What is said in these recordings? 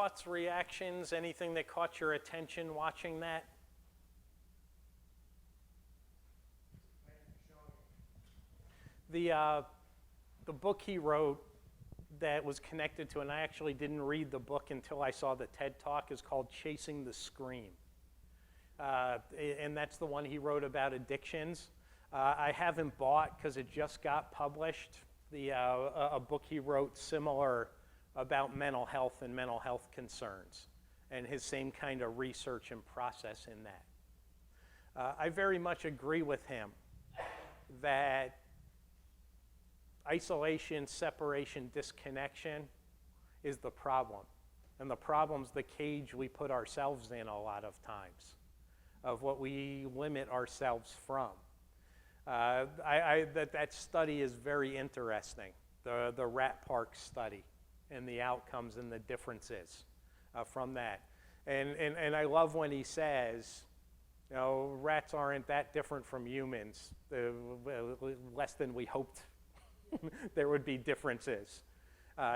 thoughts, reactions, anything that caught your attention watching that? The book he wrote that was connected to, and I actually didn't read the book until I saw the TED Talk, is called Chasing the Scream. And that's the one he wrote about addictions. I haven't bought, because it just got published, a book he wrote similar about mental health and mental health concerns, and his same kind of research and process in that. I very much agree with him that isolation, separation, disconnection is the problem. And the problem's the cage we put ourselves in a lot of times, of what we limit ourselves from. That study is very interesting, the rat park study, and the outcomes and the differences from that. And I love when he says, you know, rats aren't that different from humans, less than we hoped there would be differences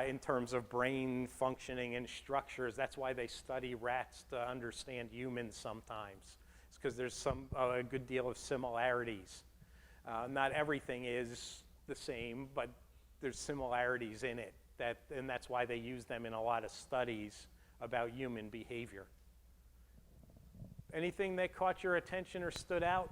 in terms of brain functioning and structures. That's why they study rats, to understand humans sometimes. It's because there's a good deal of similarities. Not everything is the same, but there's similarities in it, and that's why they use them in a lot of studies about human behavior. Anything that caught your attention or stood out?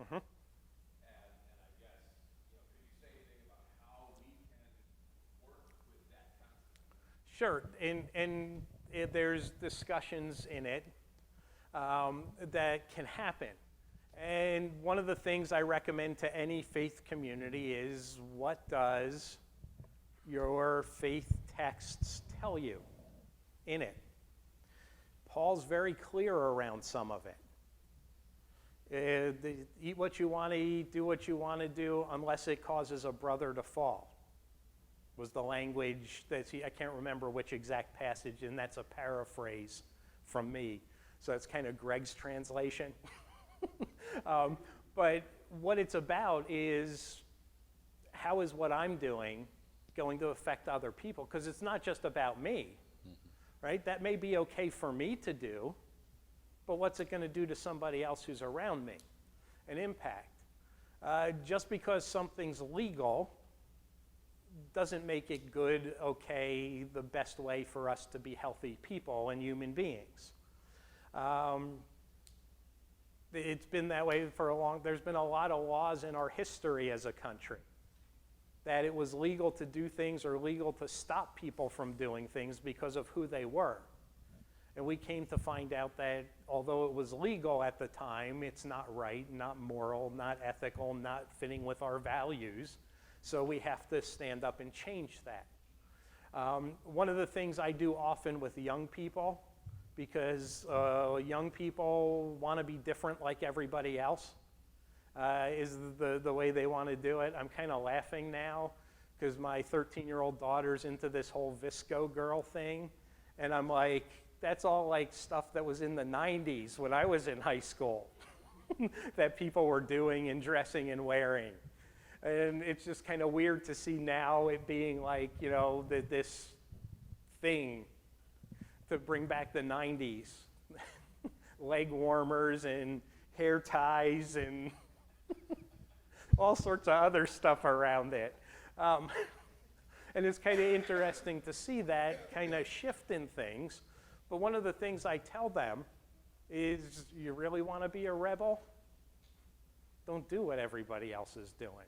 Mm-hmm. And I guess, could you say anything about how we can work with that concept? Sure, and there's discussions in it that can happen. And one of the things I recommend to any faith community is, what does your faith texts tell you in it? Paul's very clear around some of it. Eat what you want to eat, do what you want to do, unless it causes a brother to fall, was the language that I can't remember which exact passage, and that's a paraphrase from me. So it's kind of Greg's translation. But what it's about is, how is what I'm doing going to affect other people? Because it's not just about me, right? That may be okay for me to do, but what's it going to do to somebody else who's around me? An impact. Just because something's legal doesn't make it good, okay, the best way for us to be healthy people and human beings. It's been that way for there's been a lot of laws in our history as a country, that it was legal to do things or legal to stop people from doing things because of who they were. And we came to find out that although it was legal at the time, it's not right, not moral, not ethical, not fitting with our values. So we have to stand up and change that. One of the things I do often with young people, because young people want to be different like everybody else, is the way they want to do it. I'm kind of laughing now because my 13-year-old daughter's into this whole Visco girl thing. And I'm like, that's all like stuff that was in the 90s when I was in high school that people were doing and dressing and wearing. And it's just kind of weird to see now it being like, this thing to bring back the 90s. Leg warmers and hair ties and all sorts of other stuff around it. And it's kind of interesting to see that kind of shift in things. But one of the things I tell them is, you really want to be a rebel? Don't do what everybody else is doing.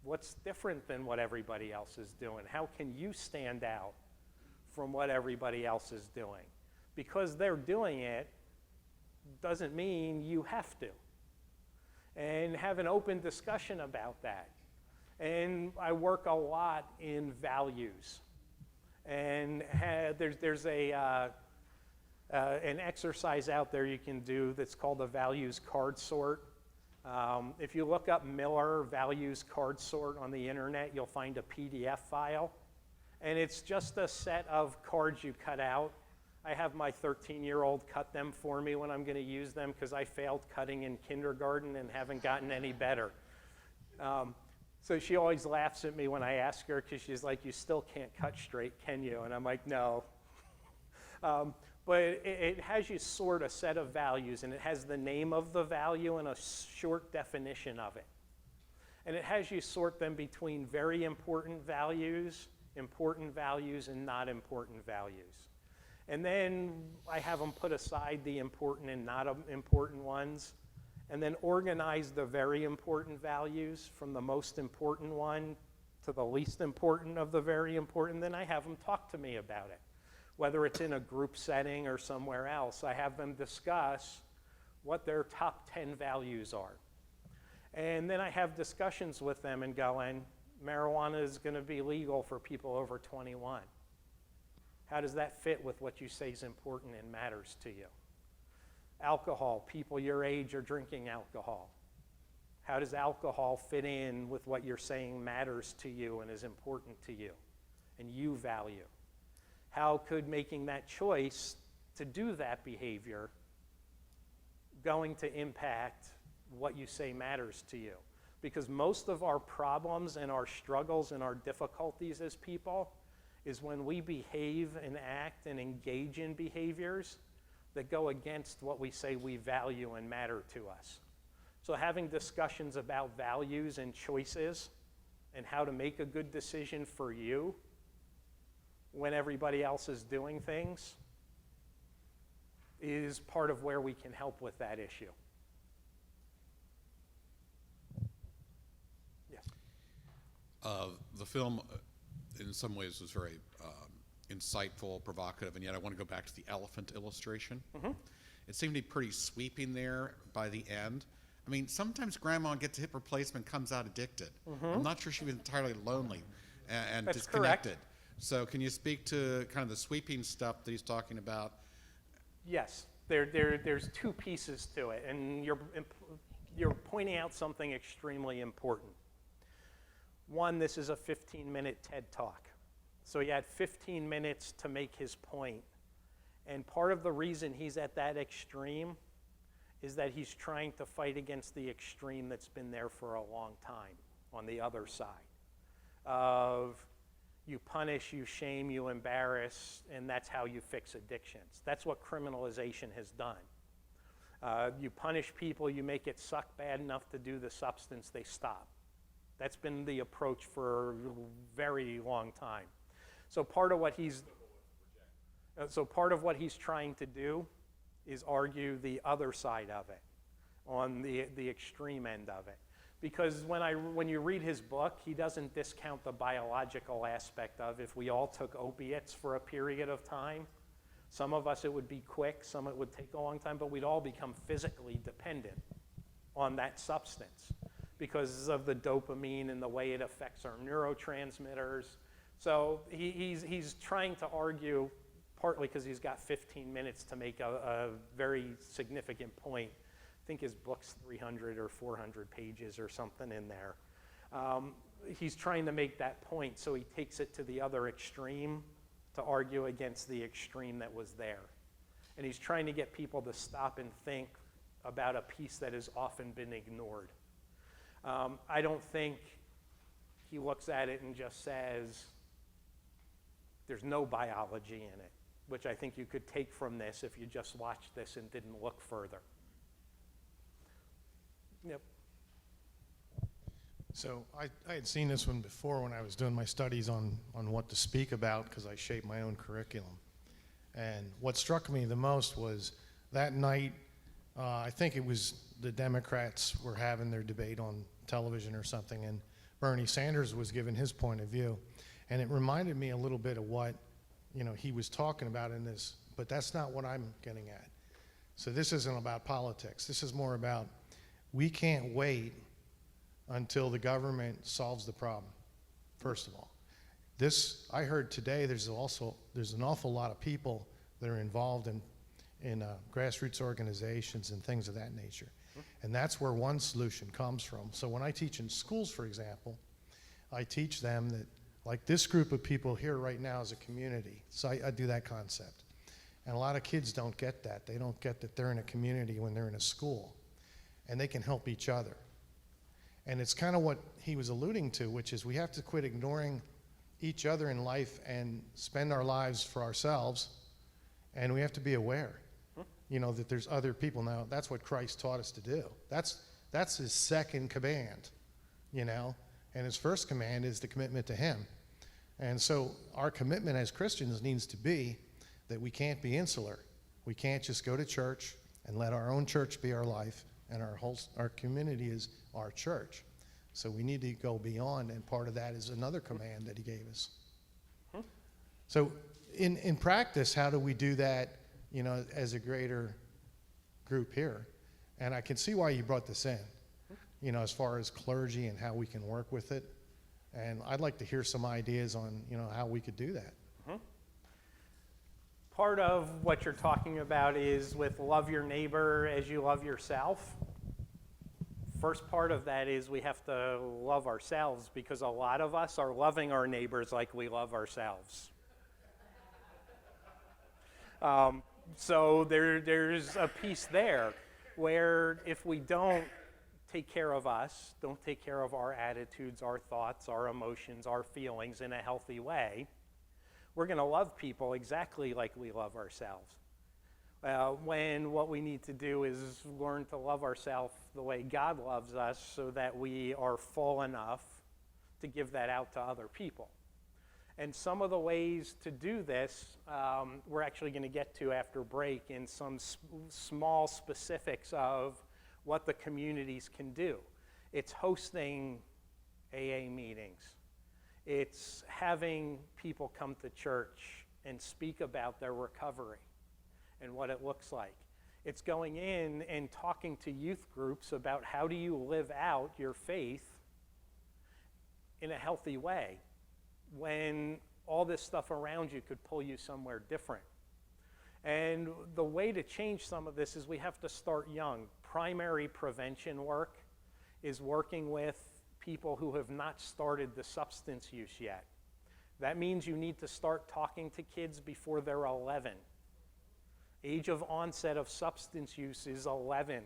What's different than what everybody else is doing? How can you stand out from what everybody else is doing? Because they're doing it doesn't mean you have to. And have an open discussion about that. And I work a lot in values. And there's an exercise out there you can do that's called a values card sort. If you look up Miller values card sort on the internet, you'll find a PDF file. And it's just a set of cards you cut out. I have my 13-year-old cut them for me when I'm going to use them because I failed cutting in kindergarten and haven't gotten any better. So she always laughs at me when I ask her because she's like, you still can't cut straight, can you? And I'm like, no. But it has you sort a set of values, and it has the name of the value and a short definition of it. And it has you sort them between very important values, and not important values. And then I have them put aside the important and not important ones, and then organize the very important values from the most important one to the least important of the very important. Then I have them talk to me about it. Whether it's in a group setting or somewhere else, I have them discuss what their top 10 values are. And then I have discussions with them and going, marijuana is going to be legal for people over 21. How does that fit with what you say is important and matters to you? Alcohol, people your age are drinking alcohol. How does alcohol fit in with what you're saying matters to you and is important to you and you value? How could making that choice to do that behavior going to impact what you say matters to you? Because most of our problems and our struggles and our difficulties as people is when we behave and act and engage in behaviors that go against what we say we value and matter to us. So having discussions about values and choices and how to make a good decision for you when everybody else is doing things is part of where we can help with that issue. Yes. The film, in some ways, was very insightful, provocative, and yet I want to go back to the elephant illustration. Mm-hmm. It seemed to be pretty sweeping there by the end. I mean, sometimes grandma gets a hip replacement, comes out addicted. Mm-hmm. I'm not sure she was entirely lonely and That's disconnected. Correct. So can you speak to kind of the sweeping stuff that he's talking about? Yes, there's two pieces to it, and you're pointing out something extremely important. One, this is a 15-minute TED Talk. So he had 15 minutes to make his point. And part of the reason he's at that extreme is that he's trying to fight against the extreme that's been there for a long time on the other side of you punish, you shame, you embarrass, and that's how you fix addictions. That's what criminalization has done. You punish people, you make it suck bad enough to do the substance, they stop. That's been the approach for a very long time. So part of what he's trying to do is argue the other side of it, on the extreme end of it. Because when you read his book, he doesn't discount the biological aspect of if we all took opiates for a period of time. Some of us it would be quick, some it would take a long time, but we'd all become physically dependent on that substance because of the dopamine and the way it affects our neurotransmitters. So he's trying to argue, partly because he's got 15 minutes to make a very significant point. I think his book's 300 or 400 pages or something in there. He's trying to make that point, so he takes it to the other extreme to argue against the extreme that was there. And he's trying to get people to stop and think about a piece that has often been ignored. I don't think he looks at it and just says, there's no biology in it, which I think you could take from this if you just watched this and didn't look further. Yep. So I had seen this one before when I was doing my studies on what to speak about because I shaped my own curriculum. And what struck me the most was that night, I think it was the Democrats were having their debate on television or something, and Bernie Sanders was giving his point of view. And it reminded me a little bit of what he was talking about in this, but that's not what I'm getting at. So this isn't about politics. This is more about we can't wait until the government solves the problem, first of all. This, I heard today, there's an awful lot of people that are involved in grassroots organizations and things of that nature. And that's where one solution comes from. So when I teach in schools, for example, I teach them that Like this group of people here right now is a community. So I do that concept. And a lot of kids don't get that. They don't get that they're in a community when they're in a school. And they can help each other. And it's kind of what he was alluding to, which is we have to quit ignoring each other in life and spend our lives for ourselves. And we have to be aware, that there's other people. Now, that's what Christ taught us to do. That's his second command, And his first command is the commitment to him. And so our commitment as Christians needs to be that we can't be insular. We can't just go to church and let our own church be our life, and our community is our church. So we need to go beyond, and part of that is another command that he gave us. So in practice, how do we do that, as a greater group here? And I can see why you brought this in, as far as clergy and how we can work with it. And I'd like to hear some ideas on, how we could do that. Part of what you're talking about is with love your neighbor as you love yourself. First part of that is we have to love ourselves, because a lot of us are loving our neighbors like we love ourselves. So there's a piece there where if we don't take care of us, don't take care of our attitudes, our thoughts, our emotions, our feelings in a healthy way, we're going to love people exactly like we love ourselves. When what we need to do is learn to love ourselves the way God loves us, so that we are full enough to give that out to other people. And some of the ways to do this, we're actually going to get to after break in some small specifics of what the communities can do. It's hosting AA meetings. It's having people come to church and speak about their recovery and what it looks like. It's going in and talking to youth groups about how do you live out your faith in a healthy way when all this stuff around you could pull you somewhere different. And the way to change some of this is we have to start young. Primary prevention work is working with people who have not started the substance use yet. That means you need to start talking to kids before they're 11. Age of onset of substance use is 11.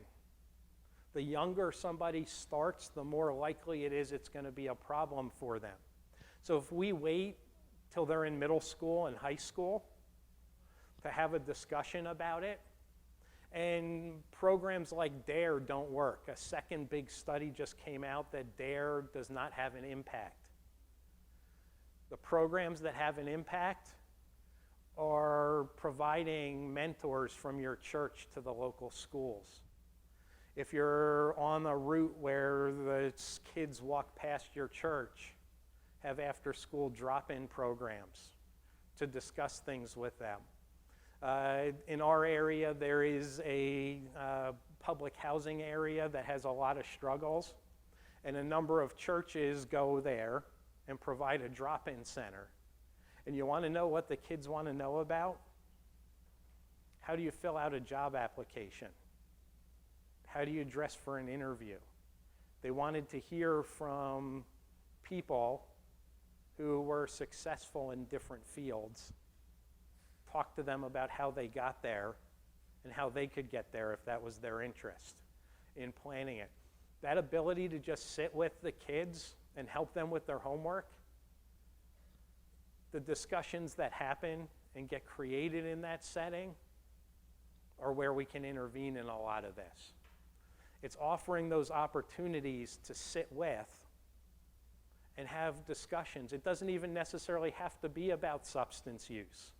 The younger somebody starts, the more likely it is it's going to be a problem for them. So if we wait till they're in middle school and high school to have a discussion about it, and programs like DARE don't work. A second big study just came out that DARE does not have an impact. The programs that have an impact are providing mentors from your church to the local schools. If you're on a route where the kids walk past your church, have after-school drop-in programs to discuss things with them. In our area, there is a public housing area that has a lot of struggles, and a number of churches go there and provide a drop-in center. And you want to know what the kids want to know about? How do you fill out a job application? How do you dress for an interview? They wanted to hear from people who were successful in different fields. Talk to them about how they got there and how they could get there if that was their interest in planning it. That ability to just sit with the kids and help them with their homework, the discussions that happen and get created in that setting are where we can intervene in a lot of this. It's offering those opportunities to sit with and have discussions. It doesn't even necessarily have to be about substance use,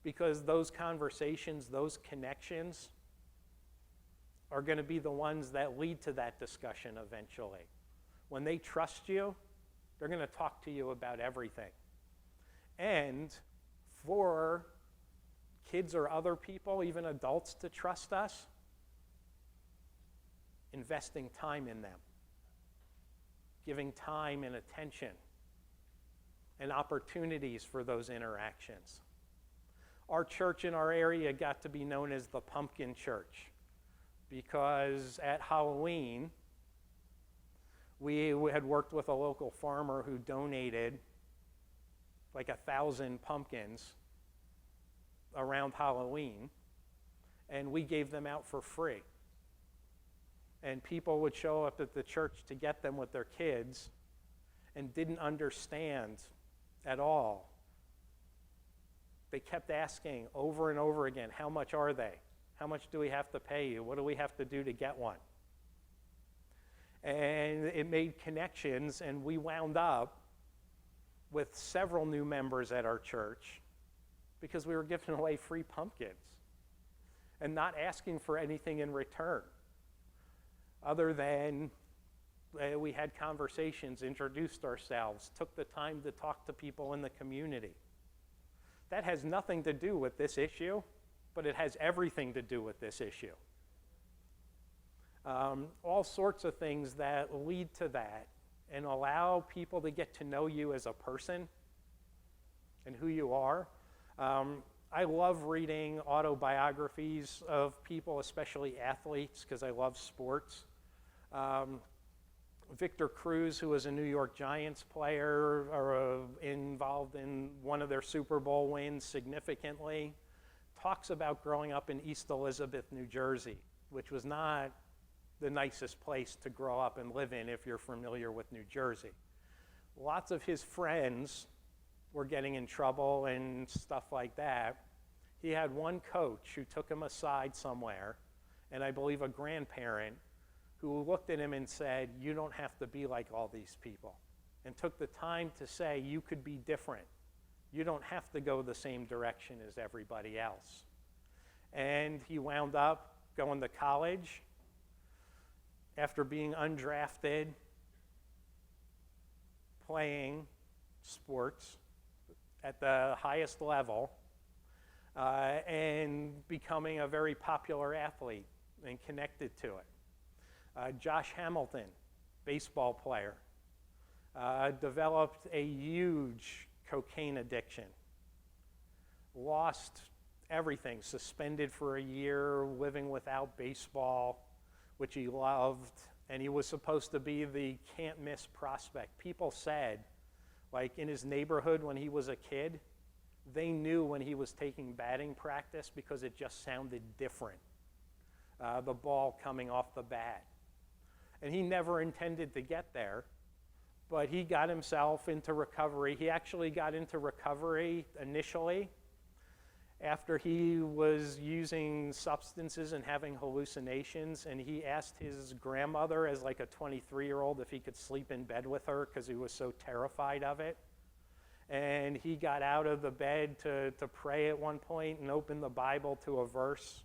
because those conversations, those connections are going to be the ones that lead to that discussion eventually. When they trust you, they're going to talk to you about everything. And for kids or other people, even adults, to trust us, investing time in them, giving time and attention and opportunities for those interactions. Our church in our area got to be known as the Pumpkin Church because at Halloween, we had worked with a local farmer who donated like 1,000 pumpkins around Halloween, and we gave them out for free. And people would show up at the church to get them with their kids and didn't understand at all. They kept asking over and over again, how much are they? How much do we have to pay you? What do we have to do to get one? And it made connections, and we wound up with several new members at our church because we were giving away free pumpkins and not asking for anything in return other than we had conversations, introduced ourselves, took the time to talk to people in the community. That has nothing to do with this issue, but it has everything to do with this issue. All sorts of things that lead to that and allow people to get to know you as a person and who you are. I love reading autobiographies of people, especially athletes, because I love sports. Victor Cruz, who was a New York Giants player, or involved in one of their Super Bowl wins significantly, talks about growing up in East Elizabeth, New Jersey, which was not the nicest place to grow up and live in if you're familiar with New Jersey. Lots of his friends were getting in trouble and stuff like that. He had one coach who took him aside somewhere, and I believe a grandparent, who looked at him and said, you don't have to be like all these people, and took the time to say, you could be different. You don't have to go the same direction as everybody else. And he wound up going to college after being undrafted, playing sports at the highest level, and becoming a very popular athlete and connected to it. Josh Hamilton, baseball player, developed a huge cocaine addiction, lost everything, suspended for a year, living without baseball, which he loved, and he was supposed to be the can't-miss prospect. People said, like in his neighborhood when he was a kid, they knew when he was taking batting practice because it just sounded different, the ball coming off the bat. And he never intended to get there, but he got himself into recovery. He actually got into recovery initially after he was using substances and having hallucinations, and he asked his grandmother as like a 23-year-old if he could sleep in bed with her because he was so terrified of it. And he got out of the bed to pray at one point and opened the Bible to a verse,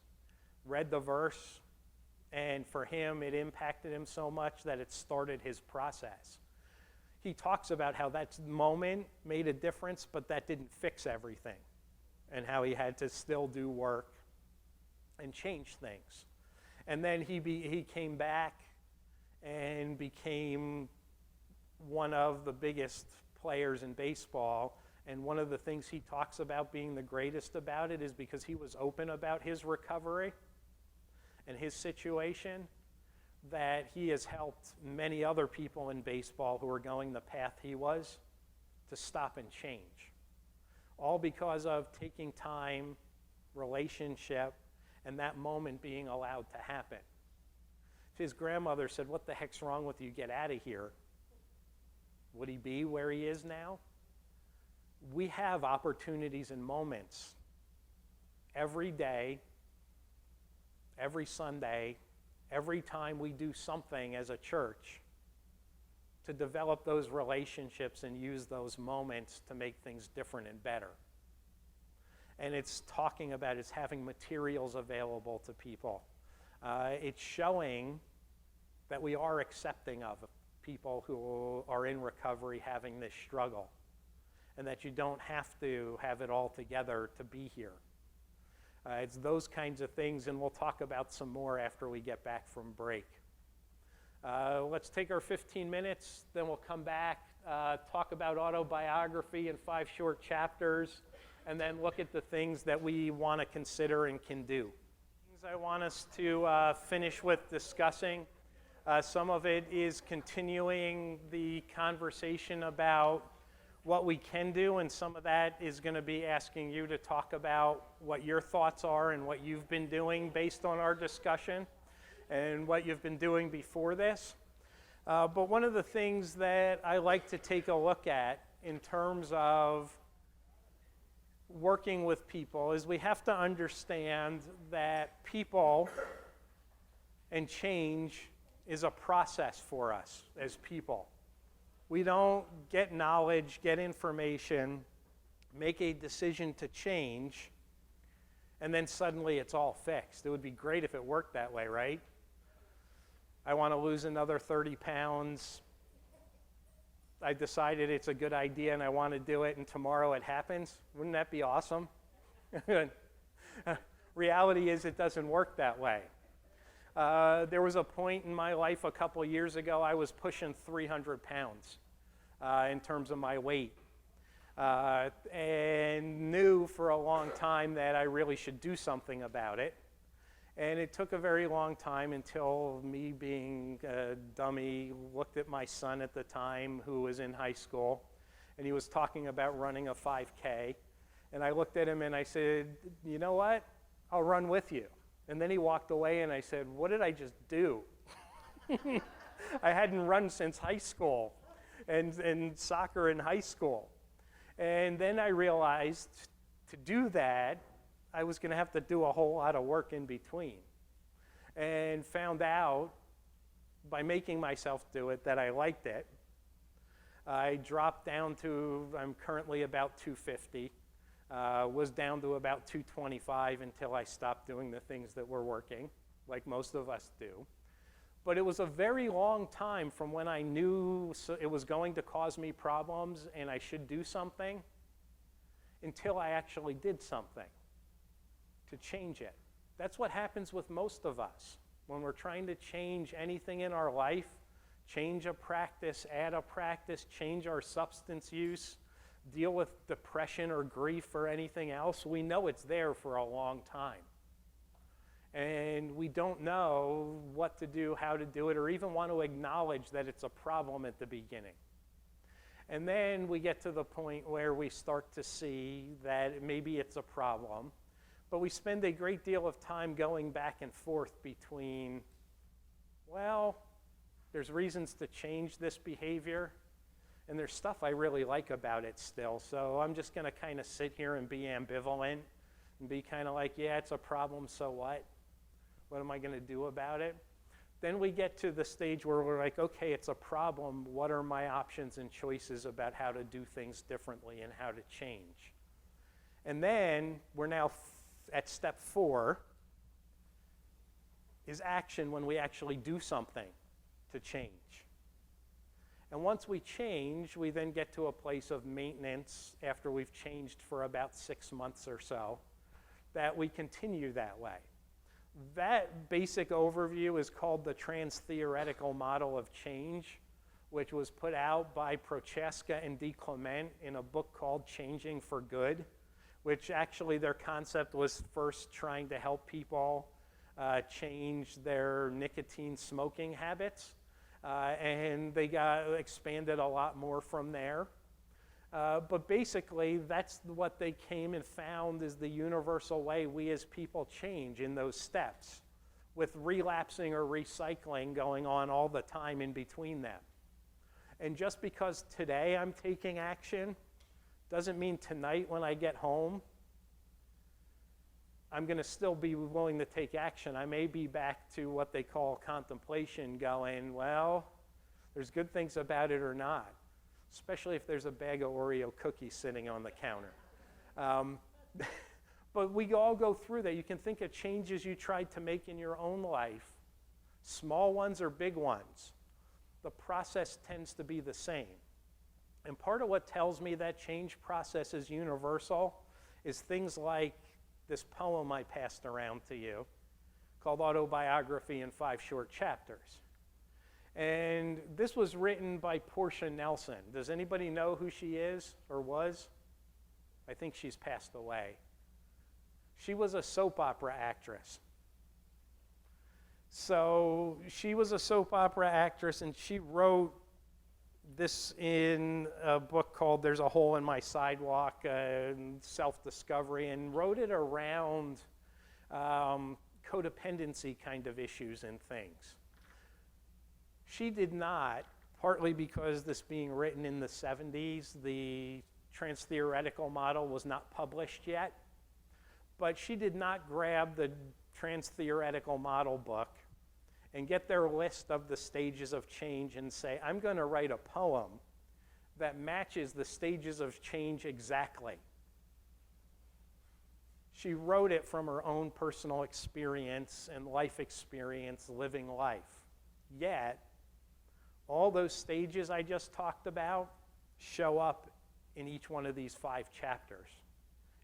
read the verse, and for him, it impacted him so much that it started his process. He talks about how that moment made a difference, but that didn't fix everything, and how he had to still do work and change things. And then he came back and became one of the biggest players in baseball. And one of the things he talks about being the greatest about it is because he was open about his recovery and his situation, that he has helped many other people in baseball who are going the path he was to stop and change. All because of taking time, relationship, and that moment being allowed to happen. If his grandmother said, what the heck's wrong with you, get out of here, would he be where he is now? We have opportunities and moments every day, every Sunday, every time we do something as a church to develop those relationships and use those moments to make things different and better. And it's talking about, it's having materials available to people. It's showing that we are accepting of people who are in recovery having this struggle, and that you don't have to have it all together to be here. It's those kinds of things, and we'll talk about some more after we get back from break. Let's take our 15 minutes, then we'll come back, talk about autobiography in 5 short chapters, and then look at the things that we want to consider and can do. Things I want us to finish with discussing. Some of it is continuing the conversation about what we can do, and some of that is going to be asking you to talk about what your thoughts are and what you've been doing based on our discussion and what you've been doing before this. But one of the things that I like to take a look at in terms of working with people is we have to understand that people and change is a process for us as people. We don't get knowledge, get information, make a decision to change, and then suddenly it's all fixed. It would be great if it worked that way, right? I want to lose another 30 pounds. I decided it's a good idea and I want to do it, and tomorrow it happens. Wouldn't that be awesome? Reality is it doesn't work that way. There was a point in my life a couple years ago, I was pushing 300 pounds in terms of my weight, and knew for a long time that I really should do something about it. And it took a very long time until me, being a dummy, looked at my son at the time who was in high school, and he was talking about running a 5K. And I looked at him and I said, you know what? I'll run with you. And then he walked away and I said, what did I just do? I hadn't run since high school and soccer in high school. And then I realized to do that, I was going to have to do a whole lot of work in between. And found out by making myself do it that I liked it. I dropped down to, I'm currently about 250. Was down to about 225 until I stopped doing the things that were working, like most of us do. But it was a very long time from when I knew it was going to cause me problems and I should do something until I actually did something to change it. That's what happens with most of us. When we're trying to change anything in our life, change a practice, add a practice, change our substance use, deal with depression or grief or anything else, we know it's there for a long time. And we don't know what to do, how to do it, or even want to acknowledge that it's a problem at the beginning. And then we get to the point where we start to see that maybe it's a problem, but we spend a great deal of time going back and forth between, well, there's reasons to change this behavior, and there's stuff I really like about it still, so I'm just going to kind of sit here and be ambivalent and be kind of like, yeah, it's a problem, so what? What am I going to do about it? Then we get to the stage where we're like, okay, it's a problem. What are my options and choices about how to do things differently and how to change? And then we're now at step 4, is action, when we actually do something to change. And once we change, we then get to a place of maintenance after we've changed for about 6 months or so, that we continue that way. That basic overview is called the trans-theoretical model of change, which was put out by Prochaska and D. Clement in a book called Changing for Good, which actually their concept was first trying to help people change their nicotine smoking habits. And they got expanded a lot more from there. But basically, that's what they came and found is the universal way we as people change in those steps, with relapsing or recycling going on all the time in between them. And just because today I'm taking action doesn't mean tonight when I get home I'm going to still be willing to take action. I may be back to what they call contemplation, going, well, there's good things about it or not, especially if there's a bag of Oreo cookies sitting on the counter. But we all go through that. You can think of changes you tried to make in your own life, small ones or big ones. The process tends to be the same. And part of what tells me that change process is universal is things like this poem I passed around to you called Autobiography in 5 Short Chapters. And this was written by Portia Nelson. Does anybody know who she is or was? I think she's passed away. She was a soap opera actress. So she was a soap opera actress, and she wrote this in a book called There's a Hole in My Sidewalk, Self-Discovery, and wrote it around codependency kind of issues and things. She did not, partly because this being written in the 70s, the trans-theoretical model was not published yet, but she did not grab the trans-theoretical model book and get their list of the stages of change and say, I'm going to write a poem that matches the stages of change exactly. She wrote it from her own personal experience and life experience living life. Yet, all those stages I just talked about show up in each one of these 5 chapters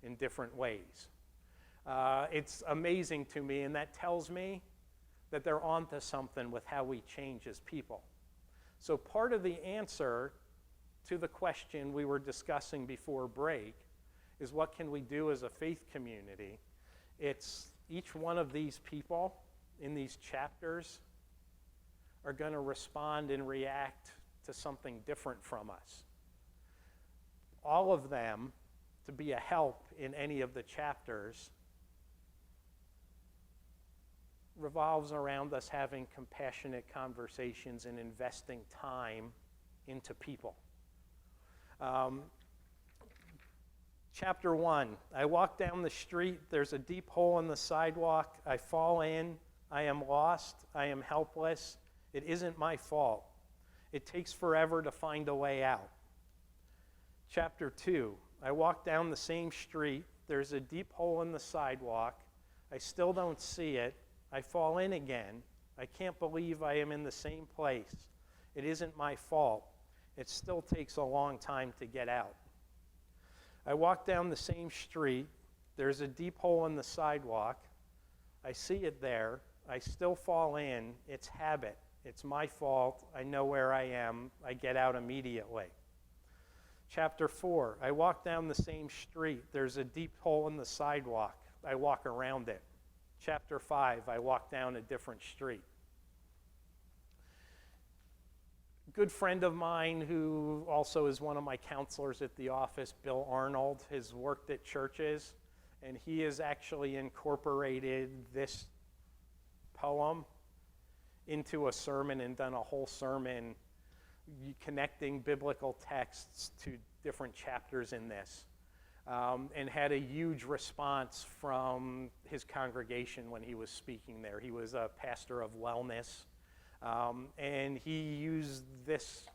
in different ways. It's amazing to me, and that tells me that they're onto something with how we change as people. So part of the answer to the question we were discussing before break is, what can we do as a faith community? It's each one of these people in these chapters are going to respond and react to something different from us. All of them, to be a help in any of the chapters, revolves around us having compassionate conversations and investing time into people. Chapter 1, I walk down the street, there's a deep hole in the sidewalk, I fall in, I am lost, I am helpless, it isn't my fault. It takes forever to find a way out. Chapter 2, I walk down the same street, there's a deep hole in the sidewalk, I still don't see it, I fall in again, I can't believe I am in the same place. It isn't my fault. It still takes a long time to get out. I walk down the same street, there's a deep hole in the sidewalk, I see it there, I still fall in, it's habit, it's my fault, I know where I am, I get out immediately. Chapter 4, I walk down the same street, there's a deep hole in the sidewalk, I walk around it. Chapter 5, I walk down a different street. Good friend of mine who also is one of my counselors at the office, Bill Arnold, has worked at churches, and he has actually incorporated this poem into a sermon and done a whole sermon connecting biblical texts to different chapters in this, and had a huge response from his congregation when he was speaking there. He was a pastor of wellness. And he used this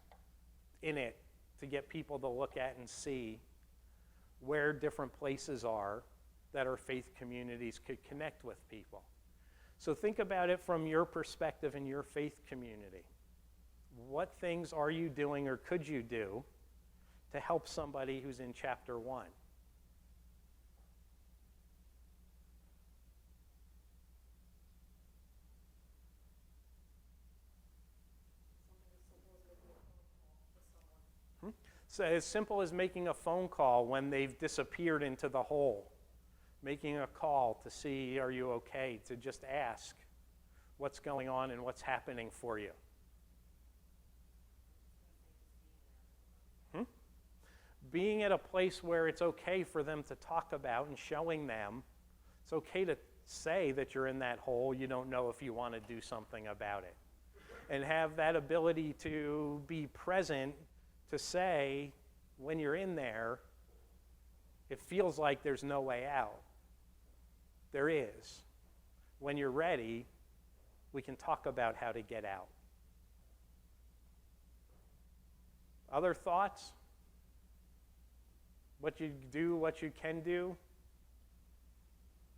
in it to get people to look at and see where different places are that our faith communities could connect with people. So think about it from your perspective in your faith community. What things are you doing or could you do to help somebody who's in chapter 1? So as simple as making a phone call when they've disappeared into the hole, making a call to see, are you okay, to just ask what's going on and what's happening for you. Being at a place where it's okay for them to talk about and showing them, it's okay to say that you're in that hole, you don't know if you want to do something about it. And have that ability to be present to say, when you're in there, it feels like there's no way out. There is. When you're ready, we can talk about how to get out. Other thoughts? What you do, what you can do?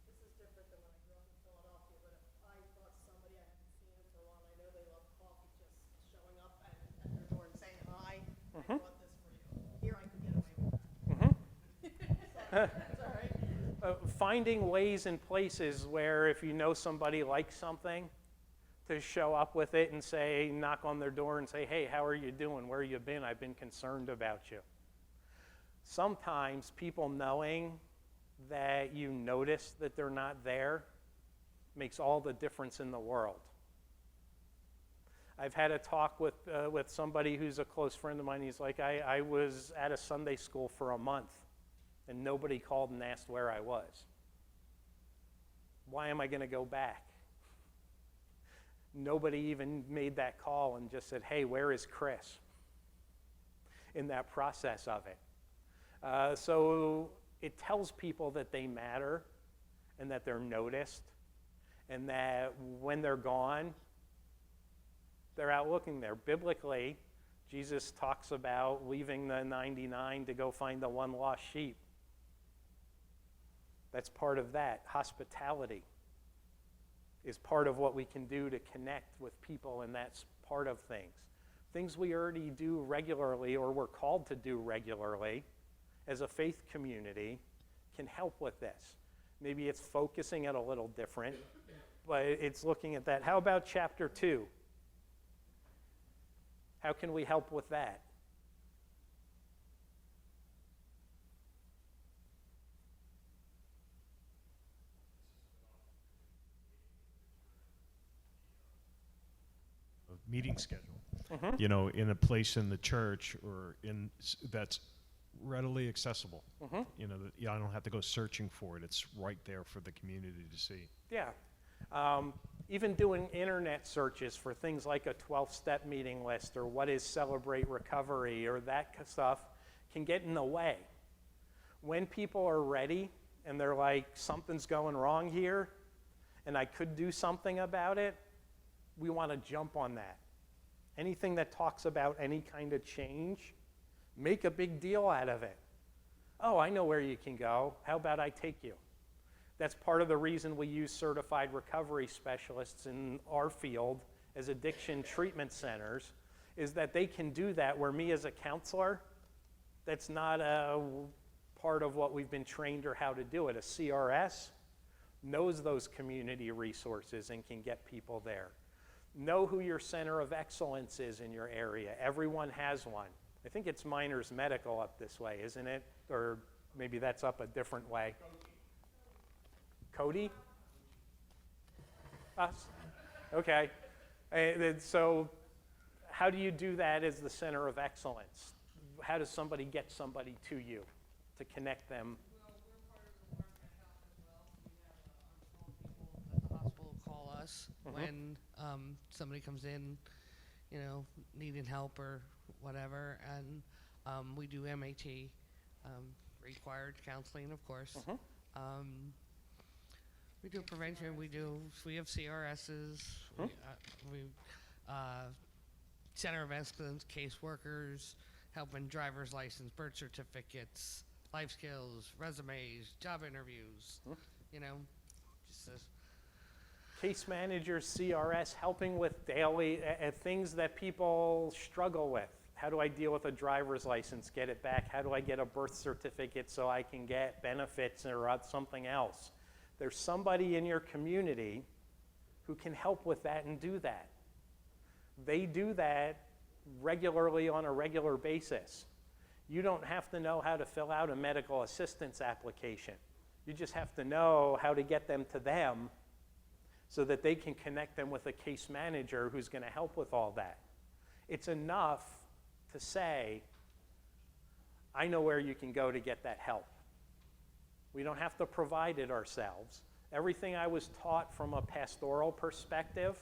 This is different than when I grew up in Philadelphia, but if I thought somebody I hadn't seen in so long, I know they love coffee, just showing up at their door and saying hi, I brought this for you. Here I could get away with that. That's all right. Finding ways and places where if you know somebody likes something, to show up with it and say, knock on their door and say, hey, how are you doing? Where you been? I've been concerned about you. Sometimes people knowing that you notice that they're not there makes all the difference in the world. I've had a talk with somebody who's a close friend of mine. He's like, I was at a Sunday school for a month, and nobody called and asked where I was. Why am I going to go back? Nobody even made that call and just said, hey, where is Chris? In that process of it. So it tells people that they matter and that they're noticed, and that when they're gone, they're out looking there. Biblically, Jesus talks about leaving the 99 to go find the one lost sheep. That's part of that. Hospitality is part of what we can do to connect with people, and that's part of things. Things we already do regularly, or we're called to do regularly as a faith community, can help with this. Maybe it's focusing it a little different, but it's looking at that. How about chapter 2? How can we help with that? Meeting schedule. You know, in a place in the church or that's readily accessible. You know, I don't have to go searching for it. It's right there for the community to see. Yeah. Even doing internet searches for things like a 12-step meeting list or what is Celebrate Recovery or that stuff can get in the way. When people are ready and they're like, something's going wrong here and I could do something about it, we want to jump on that. Anything that talks about any kind of change, make a big deal out of it. Oh, I know where you can go. How about I take you? That's part of the reason we use certified recovery specialists in our field as addiction treatment centers, is that they can do that where me as a counselor, that's not a part of what we've been trained or how to do it. A CRS knows those community resources and can get people there. Know who your center of excellence is in your area. Everyone has one. I think it's Miners Medical up this way, isn't it? Or maybe that's up a different way. Cody? Us? Okay. And so how do you do that as the center of excellence? How does somebody get somebody to you to connect them? Well, we're part of the work at health as well. We have on-call people at the hospital call us when somebody comes in, you know, needing help or whatever, and we do MAT, required counseling, of course. We do prevention. We have CRSs. We Center of Excellence, caseworkers, helping driver's license, birth certificates, life skills, resumes, job interviews. You know, just Case managers, CRS, helping with daily things that people struggle with. How do I deal with a driver's license, get it back? How do I get a birth certificate so I can get benefits or something else? There's somebody in your community who can help with that and do that. They do that regularly on a regular basis. You don't have to know how to fill out a medical assistance application. You just have to know how to get them to them so that they can connect them with a case manager who's going to help with all that. It's enough to say, I know where you can go to get that help. We don't have to provide it ourselves. Everything I was taught from a pastoral perspective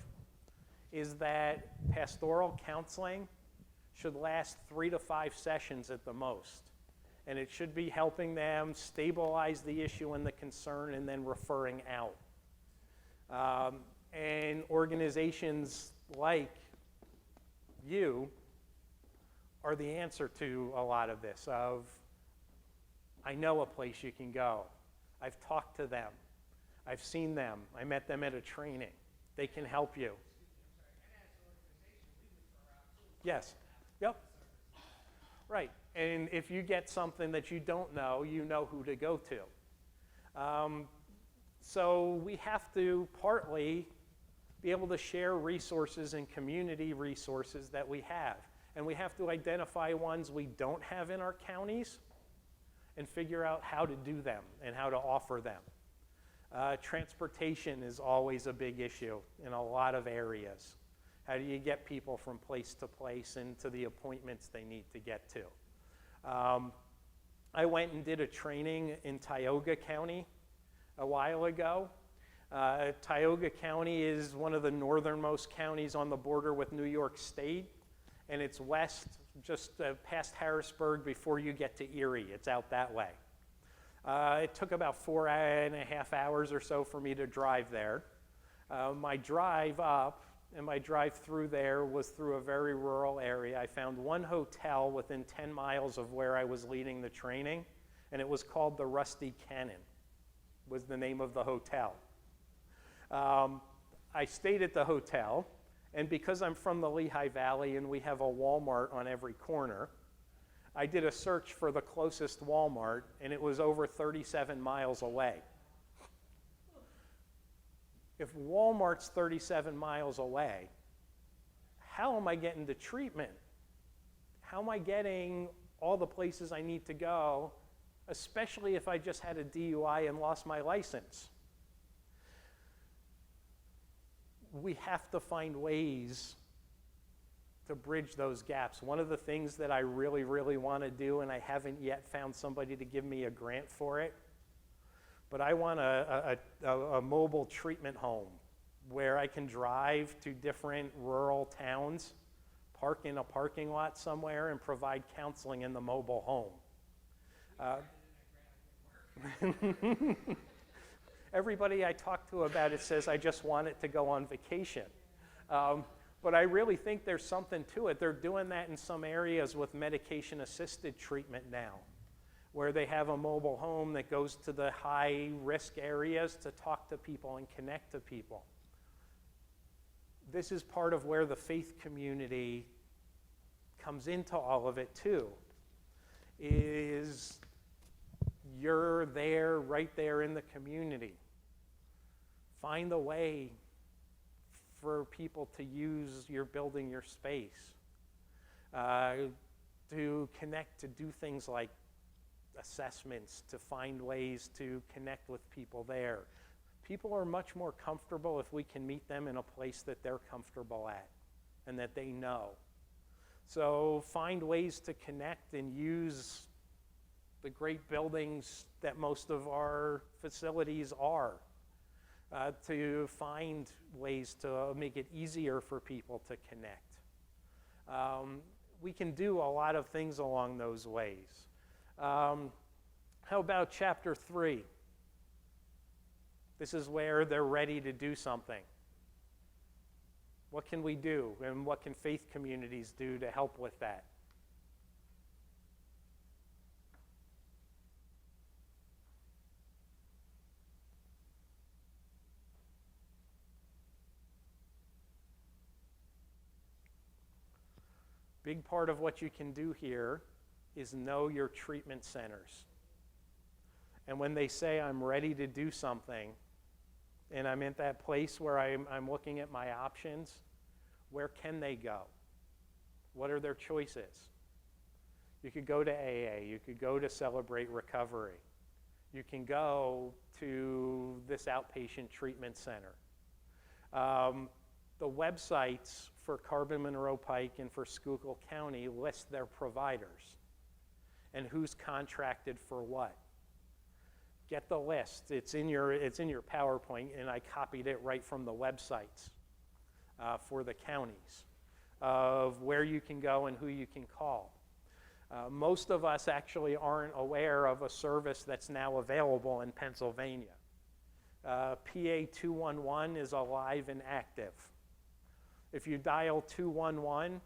is that pastoral counseling should last 3 to 5 sessions at the most. And it should be helping them stabilize the issue and the concern and then referring out. And organizations like you are the answer to a lot of this of, I know a place you can go. I've talked to them. I've seen them. I met them at a training. They can help you. Yes. Yep. Right. And if you get something that you don't know, you know who to go to. So we have to partly be able to share resources and community resources that we have. And we have to identify ones we don't have in our counties and figure out how to do them and how to offer them. Transportation is always a big issue in a lot of areas. How do you get people from place to place and to the appointments they need to get to? I went and did a training in Tioga County a while ago. Tioga County is one of the northernmost counties on the border with New York State, and it's west, just past Harrisburg before you get to Erie. It's out that way. It took about 4.5 hours or so for me to drive there. My drive up and my drive through there was through a very rural area. I found one hotel within 10 miles of where I was leading the training, and it was called the Rusty Cannon, was the name of the hotel. I stayed at the hotel, and because I'm from the Lehigh Valley and we have a Walmart on every corner, I did a search for the closest Walmart, and it was over 37 miles away. If Walmart's 37 miles away, how am I getting to treatment? How am I getting all the places I need to go, especially if I just had a DUI and lost my license? We have to find ways to bridge those gaps. One of the things that I really, really want to do, and I haven't yet found somebody to give me a grant for it, but I want a mobile treatment home where I can drive to different rural towns, park in a parking lot somewhere, and provide counseling in the mobile home. Everybody I talk to about it says, I just want it to go on vacation. But I really think there's something to it. They're doing that in some areas with medication-assisted treatment now, where they have a mobile home that goes to the high-risk areas to talk to people and connect to people. This is part of where the faith community comes into all of it too, is you're there, right there in the community. Find a way for people to use your building, your space, to connect, to do things like assessments, to find ways to connect with people there. People are much more comfortable if we can meet them in a place that they're comfortable at and that they know. So find ways to connect and use the great buildings that most of our facilities are, to find ways to make it easier for people to connect. We can do a lot of things along those ways. How about chapter 3? This is where they're ready to do something. What can we do, and what can faith communities do to help with that? Big part of what you can do here is know your treatment centers. And when they say, I'm ready to do something, and I'm at that place where I'm looking at my options, where can they go? What are their choices? You could go to AA. You could go to Celebrate Recovery. You can go to this outpatient treatment center. The websites for Carbon-Monroe-Pike and for Schuylkill County list their providers and who's contracted for what. Get the list. It's in your PowerPoint, and I copied it right from the websites for the counties of where you can go and who you can call. Most of us actually aren't aware of a service that's now available in Pennsylvania. PA 211 is alive and active. If you dial 211,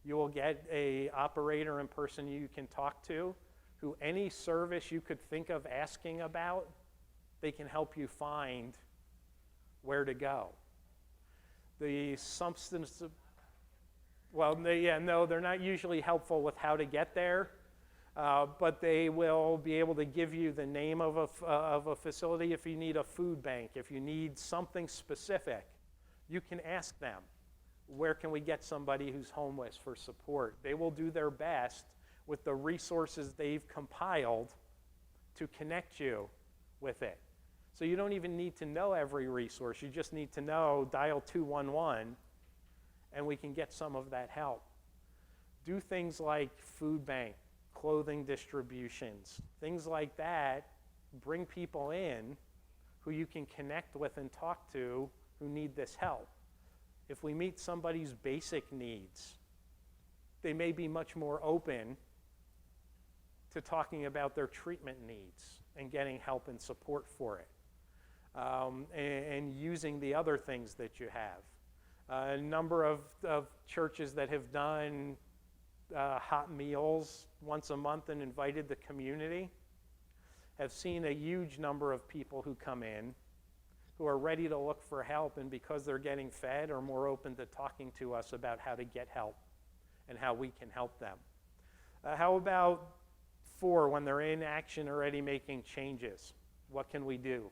you will get an operator and person you can talk to who any service you could think of asking about, they can help you find where to go. The substance, they're not usually helpful with how to get there, but they will be able to give you the name of a facility if you need a food bank, if you need something specific. You can ask them, where can we get somebody who's homeless for support? They will do their best with the resources they've compiled to connect you with it. So you don't even need to know every resource. You just need to know, dial 211, and we can get some of that help. Do things like food bank, clothing distributions, things like that. Bring people in who you can connect with and talk to who need this help. If we meet somebody's basic needs, they may be much more open to talking about their treatment needs and getting help and support for it, and using the other things that you have. A number of churches that have done hot meals once a month and invited the community have seen a huge number of people who come in who are ready to look for help, and because they're getting fed are more open to talking to us about how to get help and how we can help them. How about 4, when they're in action already making changes? What can we do?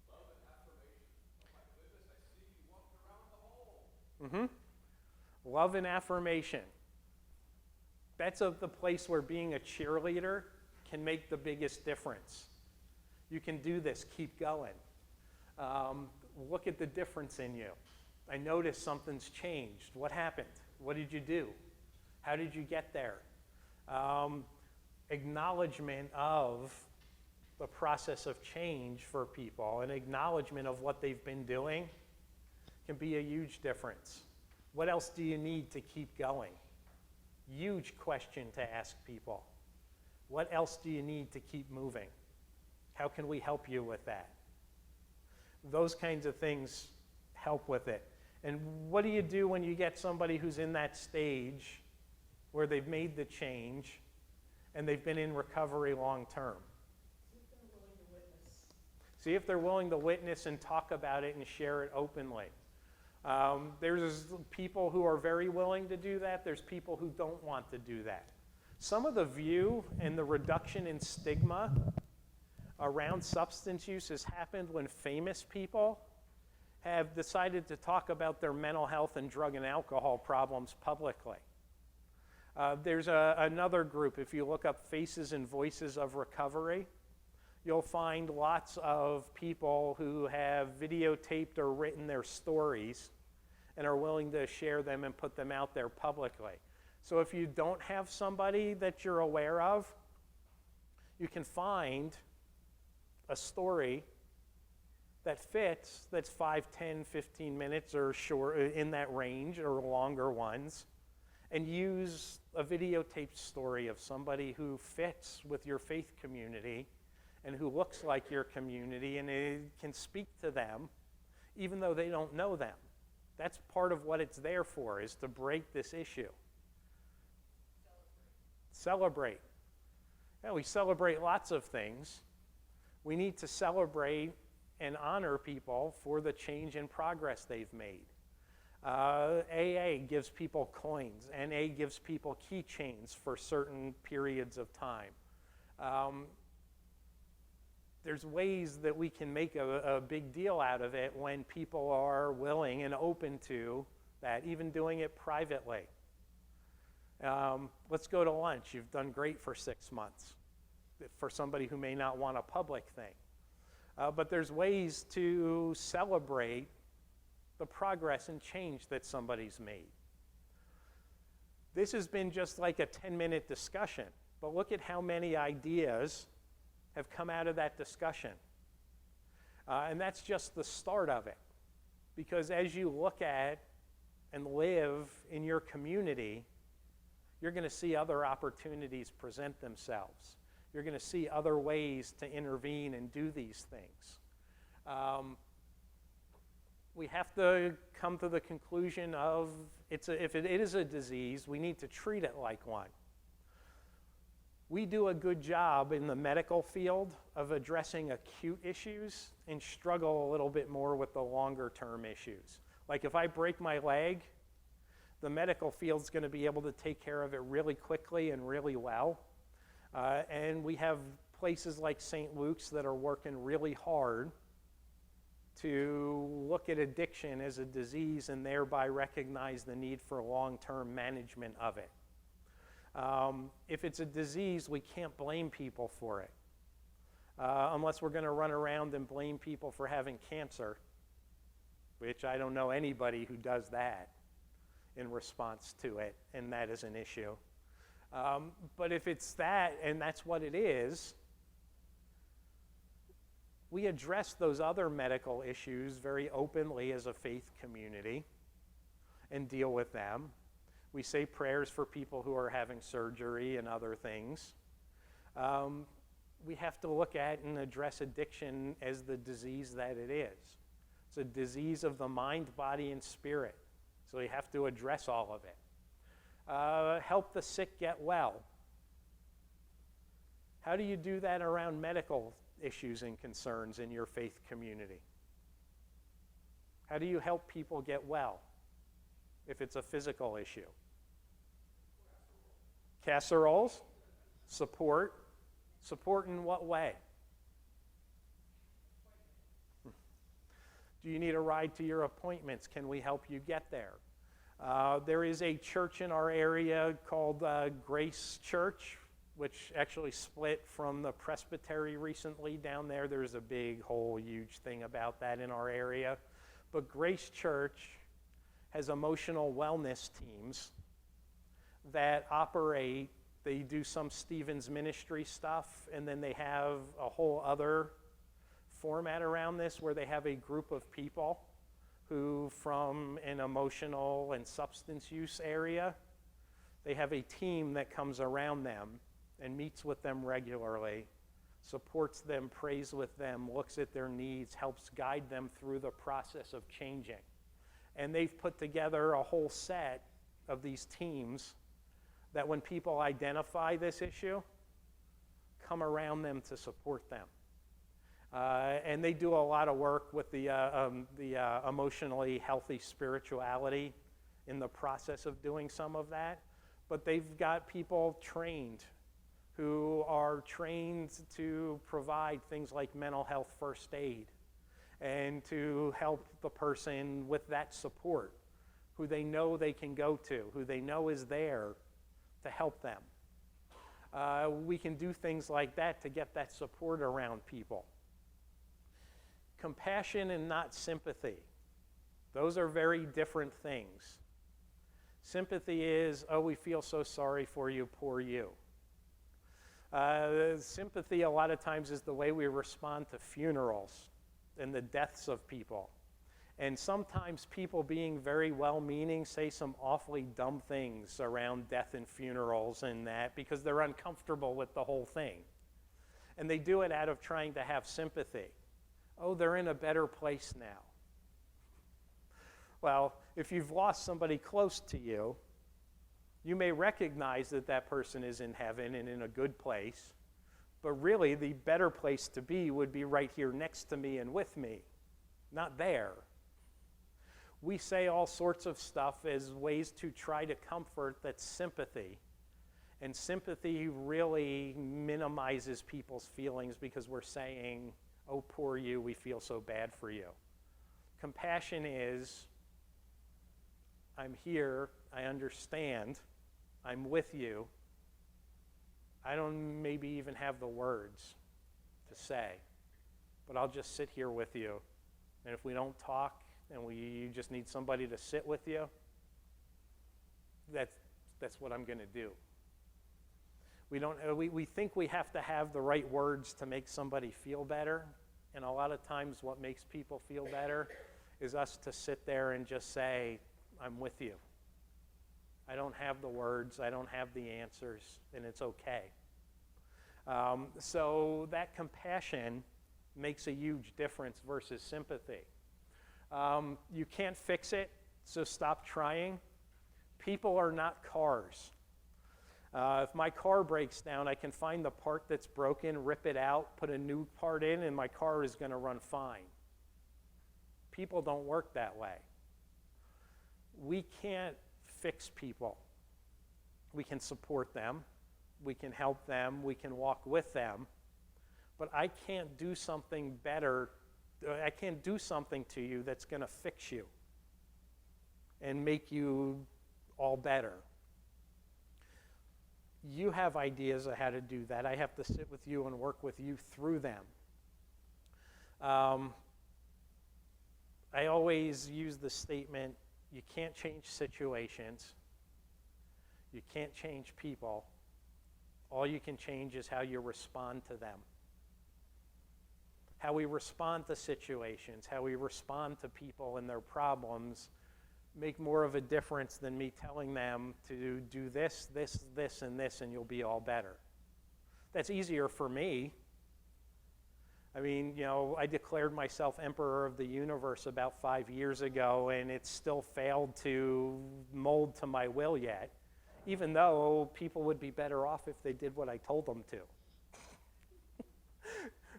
Love and affirmation. Oh my goodness, I see you walked around the hole. Love and affirmation. That's the place where being a cheerleader can make the biggest difference. You can do this, keep going. Look at the difference in you. I noticed something's changed. What happened? What did you do? How did you get there? Acknowledgement of the process of change for people, and acknowledgement of what they've been doing can be a huge difference. What else do you need to keep going? Huge question to ask people. What else do you need to keep moving? How can we help you with that? Those kinds of things help with it. And what do you do when you get somebody who's in that stage where they've made the change and they've been in recovery long term? See if they're willing to witness and talk about it and share it openly. There's people who are very willing to do that. There's people who don't want to do that. Some of the view and the reduction in stigma around substance use has happened when famous people have decided to talk about their mental health and drug and alcohol problems publicly. There's another group, if you look up Faces and Voices of Recovery, you'll find lots of people who have videotaped or written their stories and are willing to share them and put them out there publicly. So if you don't have somebody that you're aware of, you can find a story that fits, that's 5, 10, 15 minutes or short, in that range, or longer ones, and use a videotaped story of somebody who fits with your faith community and who looks like your community, and it can speak to them even though they don't know them. That's part of what it's there for, is to break this issue. Celebrate. Yeah, we celebrate lots of things. We need to celebrate and honor people for the change and progress they've made. AA gives people coins. NA gives people keychains for certain periods of time. There's ways that we can make a big deal out of it when people are willing and open to that, even doing it privately. Let's go to lunch. You've done great for 6 months for somebody who may not want a public thing. But there's ways to celebrate the progress and change that somebody's made. This has been just like a 10-minute discussion, but look at how many ideas have come out of that discussion. And that's just the start of it. Because as you look at and live in your community, you're going to see other opportunities present themselves. You're going to see other ways to intervene and do these things. We have to come to the conclusion of, if it is a disease, we need to treat it like one. We do a good job in the medical field of addressing acute issues and struggle a little bit more with the longer term issues. Like if I break my leg, the medical field's going to be able to take care of it really quickly and really well. And we have places like St. Luke's that are working really hard to look at addiction as a disease and thereby recognize the need for long-term management of it. If it's a disease, we can't blame people for it. unless we're going to run around and blame people for having cancer, which I don't know anybody who does that in response to it, and that is an issue. But if it's that, and that's what it is, we address those other medical issues very openly as a faith community and deal with them. We say prayers for people who are having surgery and other things. We have to look at and address addiction as the disease that it is. It's a disease of the mind, body, and spirit. So we have to address all of it. Help the sick get well. How do you do that around medical issues and concerns in your faith community? How do you help people get well if it's a physical issue? Casseroles? Support? Support in what way? Do you need a ride to your appointments? Can we help you get there? There is a church in our area called Grace Church, which actually split from the Presbytery recently down there. There's a big, whole, huge thing about that in our area. But Grace Church has emotional wellness teams that operate. They do some Stevens ministry stuff, and then they have a whole other format around this where they have a group of people who, from an emotional and substance use area, they have a team that comes around them and meets with them regularly, supports them, prays with them, looks at their needs, helps guide them through the process of changing. And they've put together a whole set of these teams that when people identify this issue, come around them to support them. And they do a lot of work with the emotionally healthy spirituality in the process of doing some of that. But they've got people trained who are trained to provide things like mental health first aid and to help the person with that support, who they know they can go to, who they know is there to help them. We can do things like that to get that support around people. Compassion and not sympathy. Those are very different things. Sympathy is, oh, we feel so sorry for you, poor you. Sympathy a lot of times is the way we respond to funerals and the deaths of people. And sometimes people being very well-meaning say some awfully dumb things around death and funerals and that because they're uncomfortable with the whole thing. And they do it out of trying to have sympathy. Oh, they're in a better place now. Well, if you've lost somebody close to you, you may recognize that that person is in heaven and in a good place, but really the better place to be would be right here next to me and with me, not there. We say all sorts of stuff as ways to try to comfort that's sympathy, and sympathy really minimizes people's feelings because we're saying, oh, poor you, we feel so bad for you. Compassion is, I'm here, I understand, I'm with you. I don't maybe even have the words to say, but I'll just sit here with you. And if we don't talk and you just need somebody to sit with you, that's what I'm going to do. We think we have to have the right words to make somebody feel better, and a lot of times what makes people feel better is us to sit there and just say, I'm with you. I don't have the words, I don't have the answers, and it's okay. So that compassion makes a huge difference versus sympathy. You can't fix it, so stop trying. People are not cars. If my car breaks down, I can find the part that's broken, rip it out, put a new part in, and my car is going to run fine. People don't work that way. We can't fix people. We can support them. We can help them. We can walk with them. But I can't do something better. I can't do something to you that's going to fix you and make you all better. You have ideas of how to do that. I have to sit with you and work with you through them. I always use the statement, you can't change situations. You can't change people. All you can change is how you respond to them. How we respond to situations, how we respond to people and their problems make more of a difference than me telling them to do this, this, this, and this, and you'll be all better. That's easier for me. I mean, you know, I declared myself emperor of the universe about 5 years ago, and it's still failed to mold to my will yet, even though people would be better off if they did what I told them to.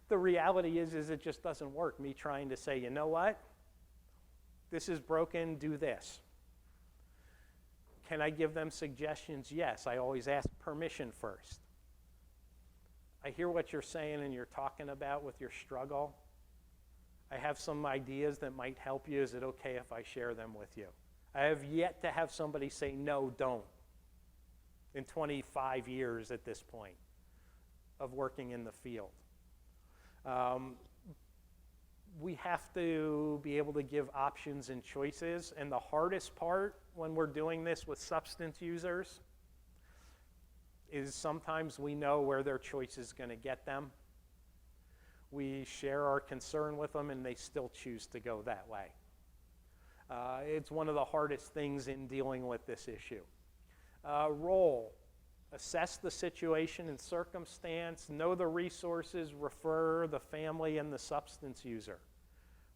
The reality is it just doesn't work, me trying to say, you know what? This is broken, do this. Can I give them suggestions? Yes, I always ask permission first. I hear what you're saying and you're talking about with your struggle. I have some ideas that might help you. Is it okay if I share them with you? I have yet to have somebody say, no, don't, in 25 years at this point of working in the field. We have to be able to give options and choices, and the hardest part when we're doing this with substance users is sometimes we know where their choice is going to get them. We share our concern with them, and they still choose to go that way. It's one of the hardest things in dealing with this issue. Role. Assess the situation and circumstance, know the resources, refer the family and the substance user.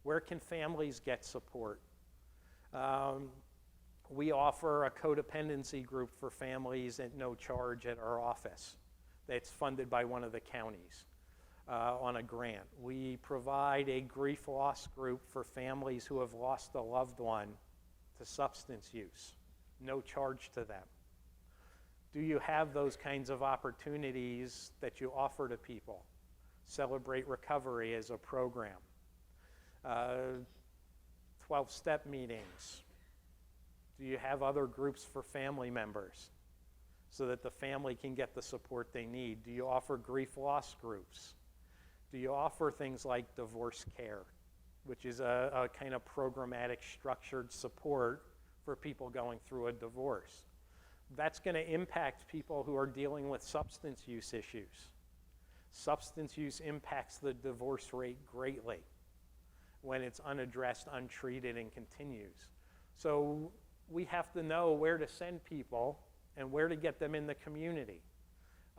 Where can families get support? We offer a codependency group for families at no charge at our office. That's funded by one of the counties on a grant. We provide a grief loss group for families who have lost a loved one to substance use. No charge to them. Do you have those kinds of opportunities that you offer to people? Celebrate Recovery as a program. 12-step meetings. Do you have other groups for family members so that the family can get the support they need? Do you offer grief loss groups? Do you offer things like divorce care, which is a kind of programmatic, structured support for people going through a divorce? That's going to impact people who are dealing with substance use issues. Substance use impacts the divorce rate greatly when it's unaddressed, untreated, and continues. So we have to know where to send people and where to get them in the community.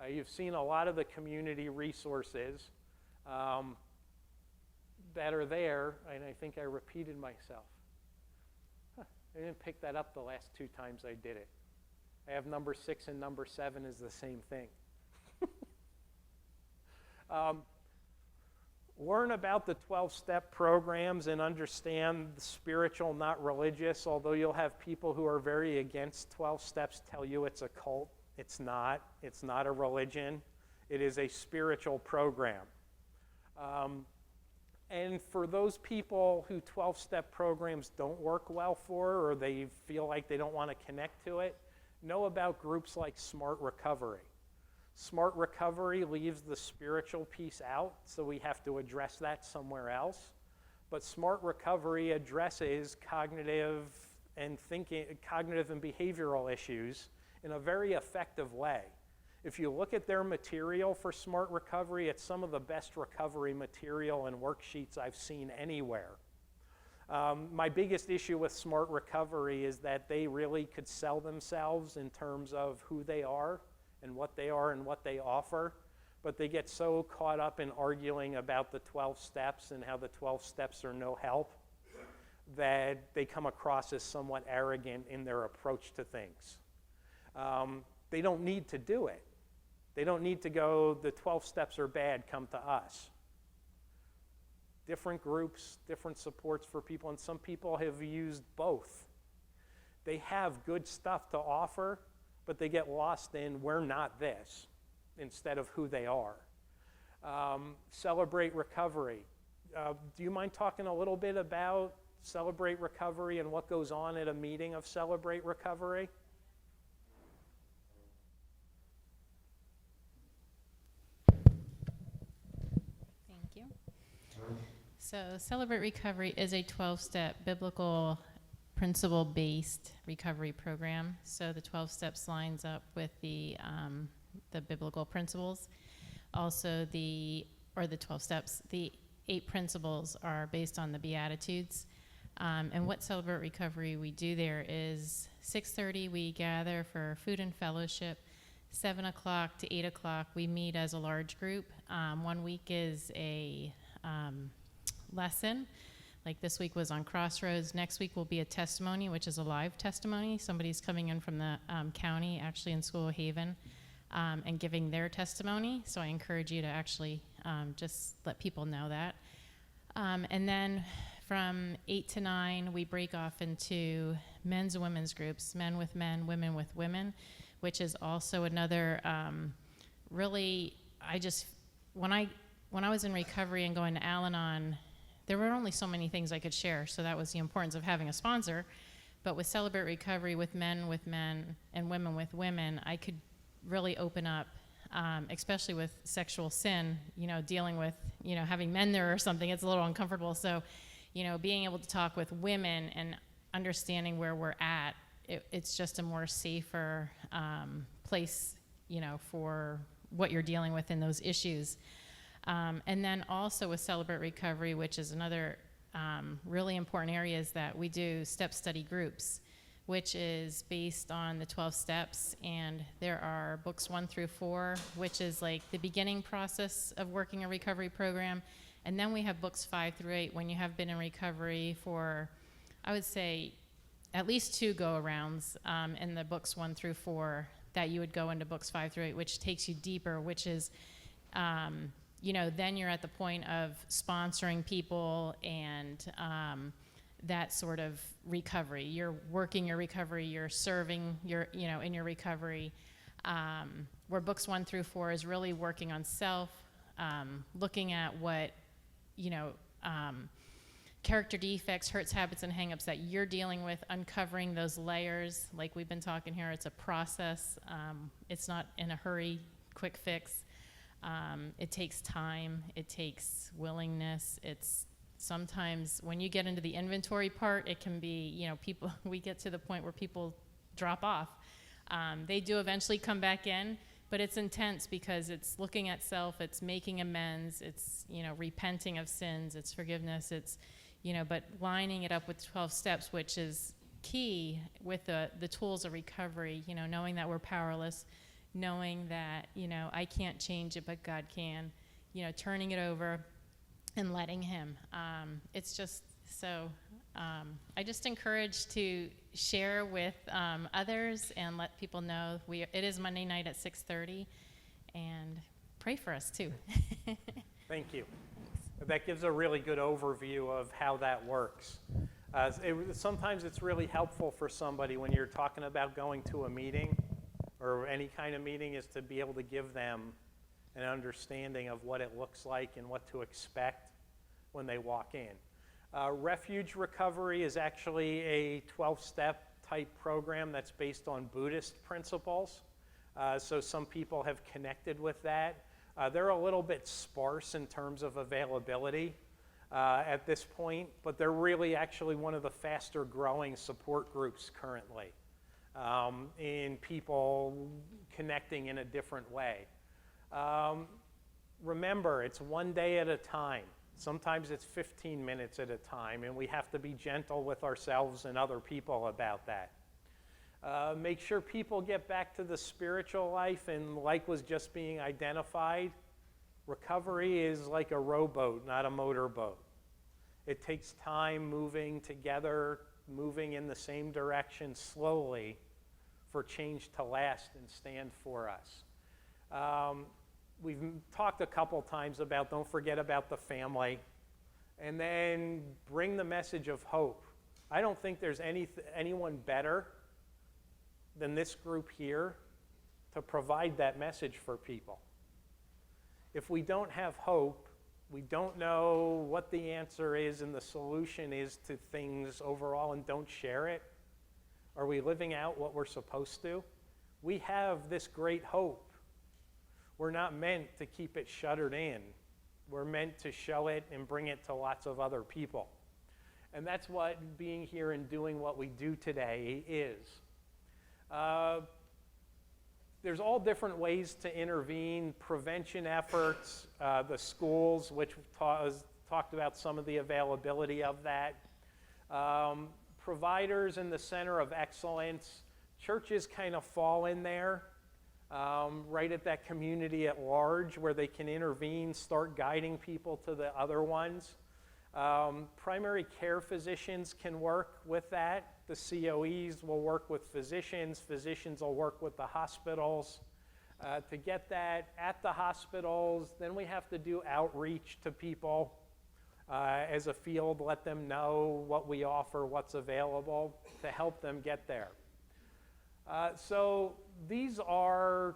You've seen a lot of the community resources that are there, and I think I repeated myself. I didn't pick that up the last 2 times I did it. I have number 6 and number 7 is the same thing. Learn about the 12-step programs and understand the spiritual, not religious, although you'll have people who are very against 12 steps tell you it's a cult. It's not. It's not a religion. It is a spiritual program. And for those people who 12-step programs don't work well for, or they feel like they don't want to connect to it, know about groups like Smart Recovery. Smart Recovery leaves the spiritual piece out, so we have to address that somewhere else. But Smart Recovery addresses cognitive and behavioral issues in a very effective way. If you look at their material for Smart Recovery, it's some of the best recovery material and worksheets I've seen anywhere. My biggest issue with Smart Recovery is that they really could sell themselves in terms of who they are and what they offer, but they get so caught up in arguing about the 12 steps and how the 12 steps are no help that they come across as somewhat arrogant in their approach to things. They don't need to do it. They don't need to go, the 12 steps are bad, come to us. Different groups, different supports for people, and some people have used both. They have good stuff to offer, but they get lost in we're not this instead of who they are. Celebrate Recovery. Do you mind talking a little bit about Celebrate Recovery and what goes on at a meeting of Celebrate Recovery? So Celebrate Recovery is a 12-step biblical principle-based recovery program. So the 12 steps lines up with the biblical principles. Also the 12 steps, the 8 principles are based on the Beatitudes. And what Celebrate Recovery we do there is 6:30 we gather for food and fellowship. 7 o'clock to 8 o'clock we meet as a large group. 1 week is a lesson. Like this week was on Crossroads. Next week will be a testimony, which is a live testimony. Somebody's coming in from the county, actually in School Haven, and giving their testimony. So I encourage you to actually just let people know that. And then from 8 to 9, we break off into men's and women's groups, men with men, women with women, which is also another really, when I was in recovery and going to Al-Anon, there were only so many things I could share, so that was the importance of having a sponsor. But with Celebrate Recovery, with men and women with women, I could really open up, especially with sexual sin, dealing with, having men there or something, it's a little uncomfortable. So, being able to talk with women and understanding where we're at, it's just a more safer place, for what you're dealing with in those issues. And then also with Celebrate Recovery, which is another really important area, is that we do step study groups, which is based on the 12 steps. And there are books 1 through 4, which is like the beginning process of working a recovery program. And then we have books 5 through 8 when you have been in recovery for, I would say, at least 2 go-arounds in the books 1 through 4, that you would go into books 5 through 8, which takes you deeper, which is, then you're at the point of sponsoring people and that sort of recovery. You're working your recovery, you're serving in your recovery. Where books 1 through 4 is really working on self, looking at what, character defects, hurts, habits, and hangups that you're dealing with, uncovering those layers. Like we've been talking here, it's a process. It's not in a hurry, quick fix. It takes time. It takes willingness. It's sometimes when you get into the inventory part, it can be, people, we get to the point where people drop off. They do eventually come back in, but it's intense because it's looking at self, it's making amends, it's, repenting of sins, it's forgiveness, it's, but lining it up with 12 steps, which is key with the tools of recovery, knowing that we're powerless, knowing that, I can't change it, but God can, turning it over and letting Him. It's just so, I just encourage to share with others and let people know it is Monday night at 6:30, and pray for us too. Thank you. That gives a really good overview of how that works. Sometimes it's really helpful for somebody when you're talking about going to a meeting or any kind of meeting, is to be able to give them an understanding of what it looks like and what to expect when they walk in. Refuge Recovery is actually a 12-step type program that's based on Buddhist principles. So some people have connected with that. They're a little bit sparse in terms of availability at this point, but they're really actually one of the faster growing support groups currently in people connecting in a different way. Remember, it's one day at a time. Sometimes it's 15 minutes at a time, and we have to be gentle with ourselves and other people about that. Make sure people get back to the spiritual life, and like was just being identified, recovery is like a rowboat, not a motorboat. It takes time moving together, moving in the same direction slowly for change to last and stand for us. We've talked a couple times about don't forget about the family, and then bring the message of hope. I don't think there's anyone better than this group here to provide that message for people. If we don't have hope, we don't know what the answer is and the solution is to things overall and don't share it. Are we living out what we're supposed to? We have this great hope. We're not meant to keep it shuttered in. We're meant to show it and bring it to lots of other people. And that's what being here and doing what we do today is. There's all different ways to intervene, prevention efforts, the schools, which talked about some of the availability of that. Providers in the center of excellence. Churches kind of fall in there, right at that community at large where they can intervene, start guiding people to the other ones. Primary care physicians can work with that. The COEs will work with physicians. Physicians will work with the hospitals to get that at the hospitals. Then we have to do outreach to people as a field, let them know what we offer, what's available to help them get there. So these are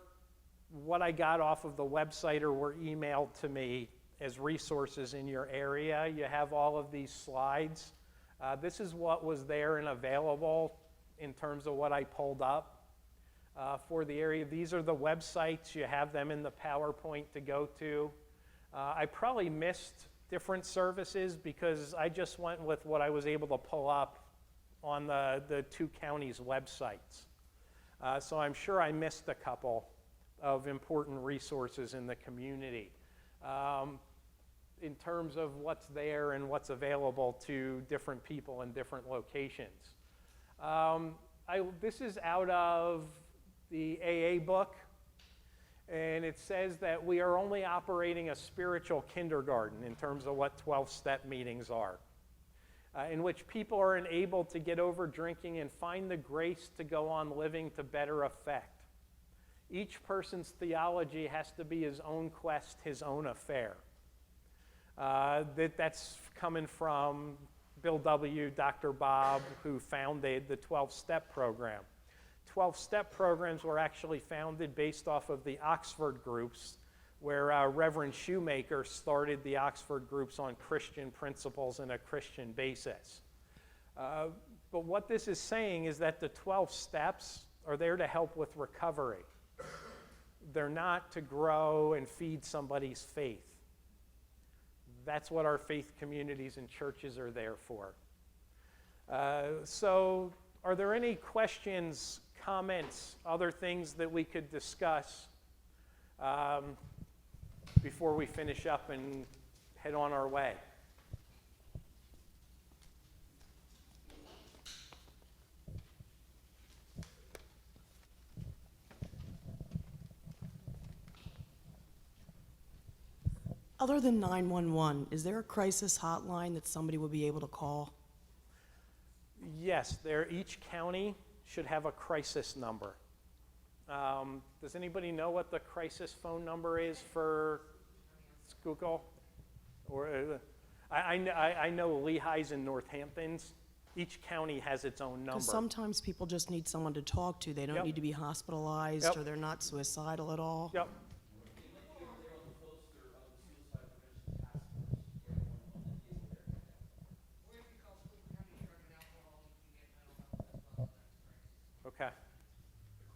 what I got off of the website or were emailed to me as resources in your area. You have all of these slides. This is what was there and available in terms of what I pulled up for the area. These are the websites. You have them in the PowerPoint to go to. I probably missed different services because I just went with what I was able to pull up on the two counties' websites. So I'm sure I missed a couple of important resources in the community in terms of what's there and what's available to different people in different locations. This is out of the AA book, and it says that we are only operating a spiritual kindergarten in terms of what 12-step meetings are, in which people are enabled to get over drinking and find the grace to go on living to better effect. Each person's theology has to be his own quest, his own affair. That's coming from Bill W., Dr. Bob, who founded the 12-step program. 12-step programs were actually founded based off of the Oxford groups, where Reverend Shoemaker started the Oxford groups on Christian principles and a Christian basis. But what this is saying is that the 12 steps are there to help with recovery. They're not to grow and feed somebody's faith. That's what our faith communities and churches are there for. So are there any questions, comments, other things that we could discuss before we finish up and head on our way? Other than 911, is there a crisis hotline that somebody would be able to call? Yes, each county should have a crisis number. Does anybody know what the crisis phone number is for Schuylkill? Or I know Lehigh's and Northampton's. Each county has its own number. Because sometimes people just need someone to talk to. They don't Yep. need to be hospitalized, Yep. or they're not suicidal at all. Yep. Okay. The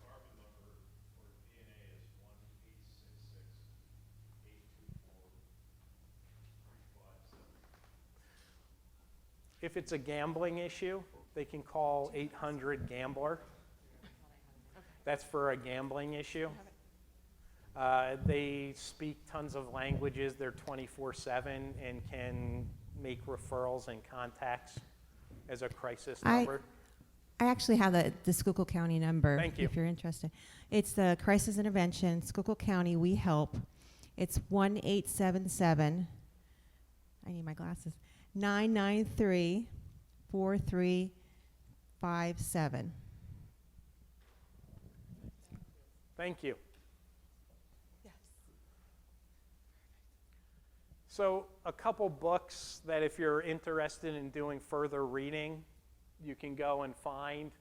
carbon number for DNA is 1-866-824-357. If it's a gambling issue, they can call 800-GAMBLER. That's for a gambling issue. They speak tons of languages. They're 24/7 and can make referrals and contacts as a crisis number. I actually have the Schuylkill County number. Thank you. If you're interested. It's the Crisis Intervention, Schuylkill County, We Help. It's 1-877, I need my glasses, 993-4357. Thank you. Yes. So a couple books that if you're interested in doing further reading, you can go and find.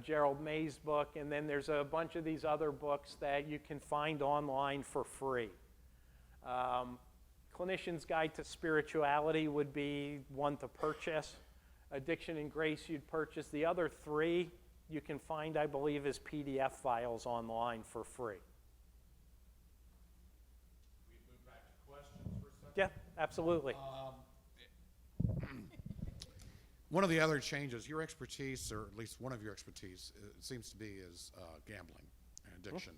Gerald May's book, and then there's a bunch of these other books that you can find online for free. Clinician's Guide to Spirituality would be one to purchase. Addiction and Grace you'd purchase. The other three you can find, I believe, as PDF files online for free. We move back to questions for a second. Yeah, absolutely. One of the other changes, your expertise, or at least one of your expertise, it seems to be is gambling and addiction.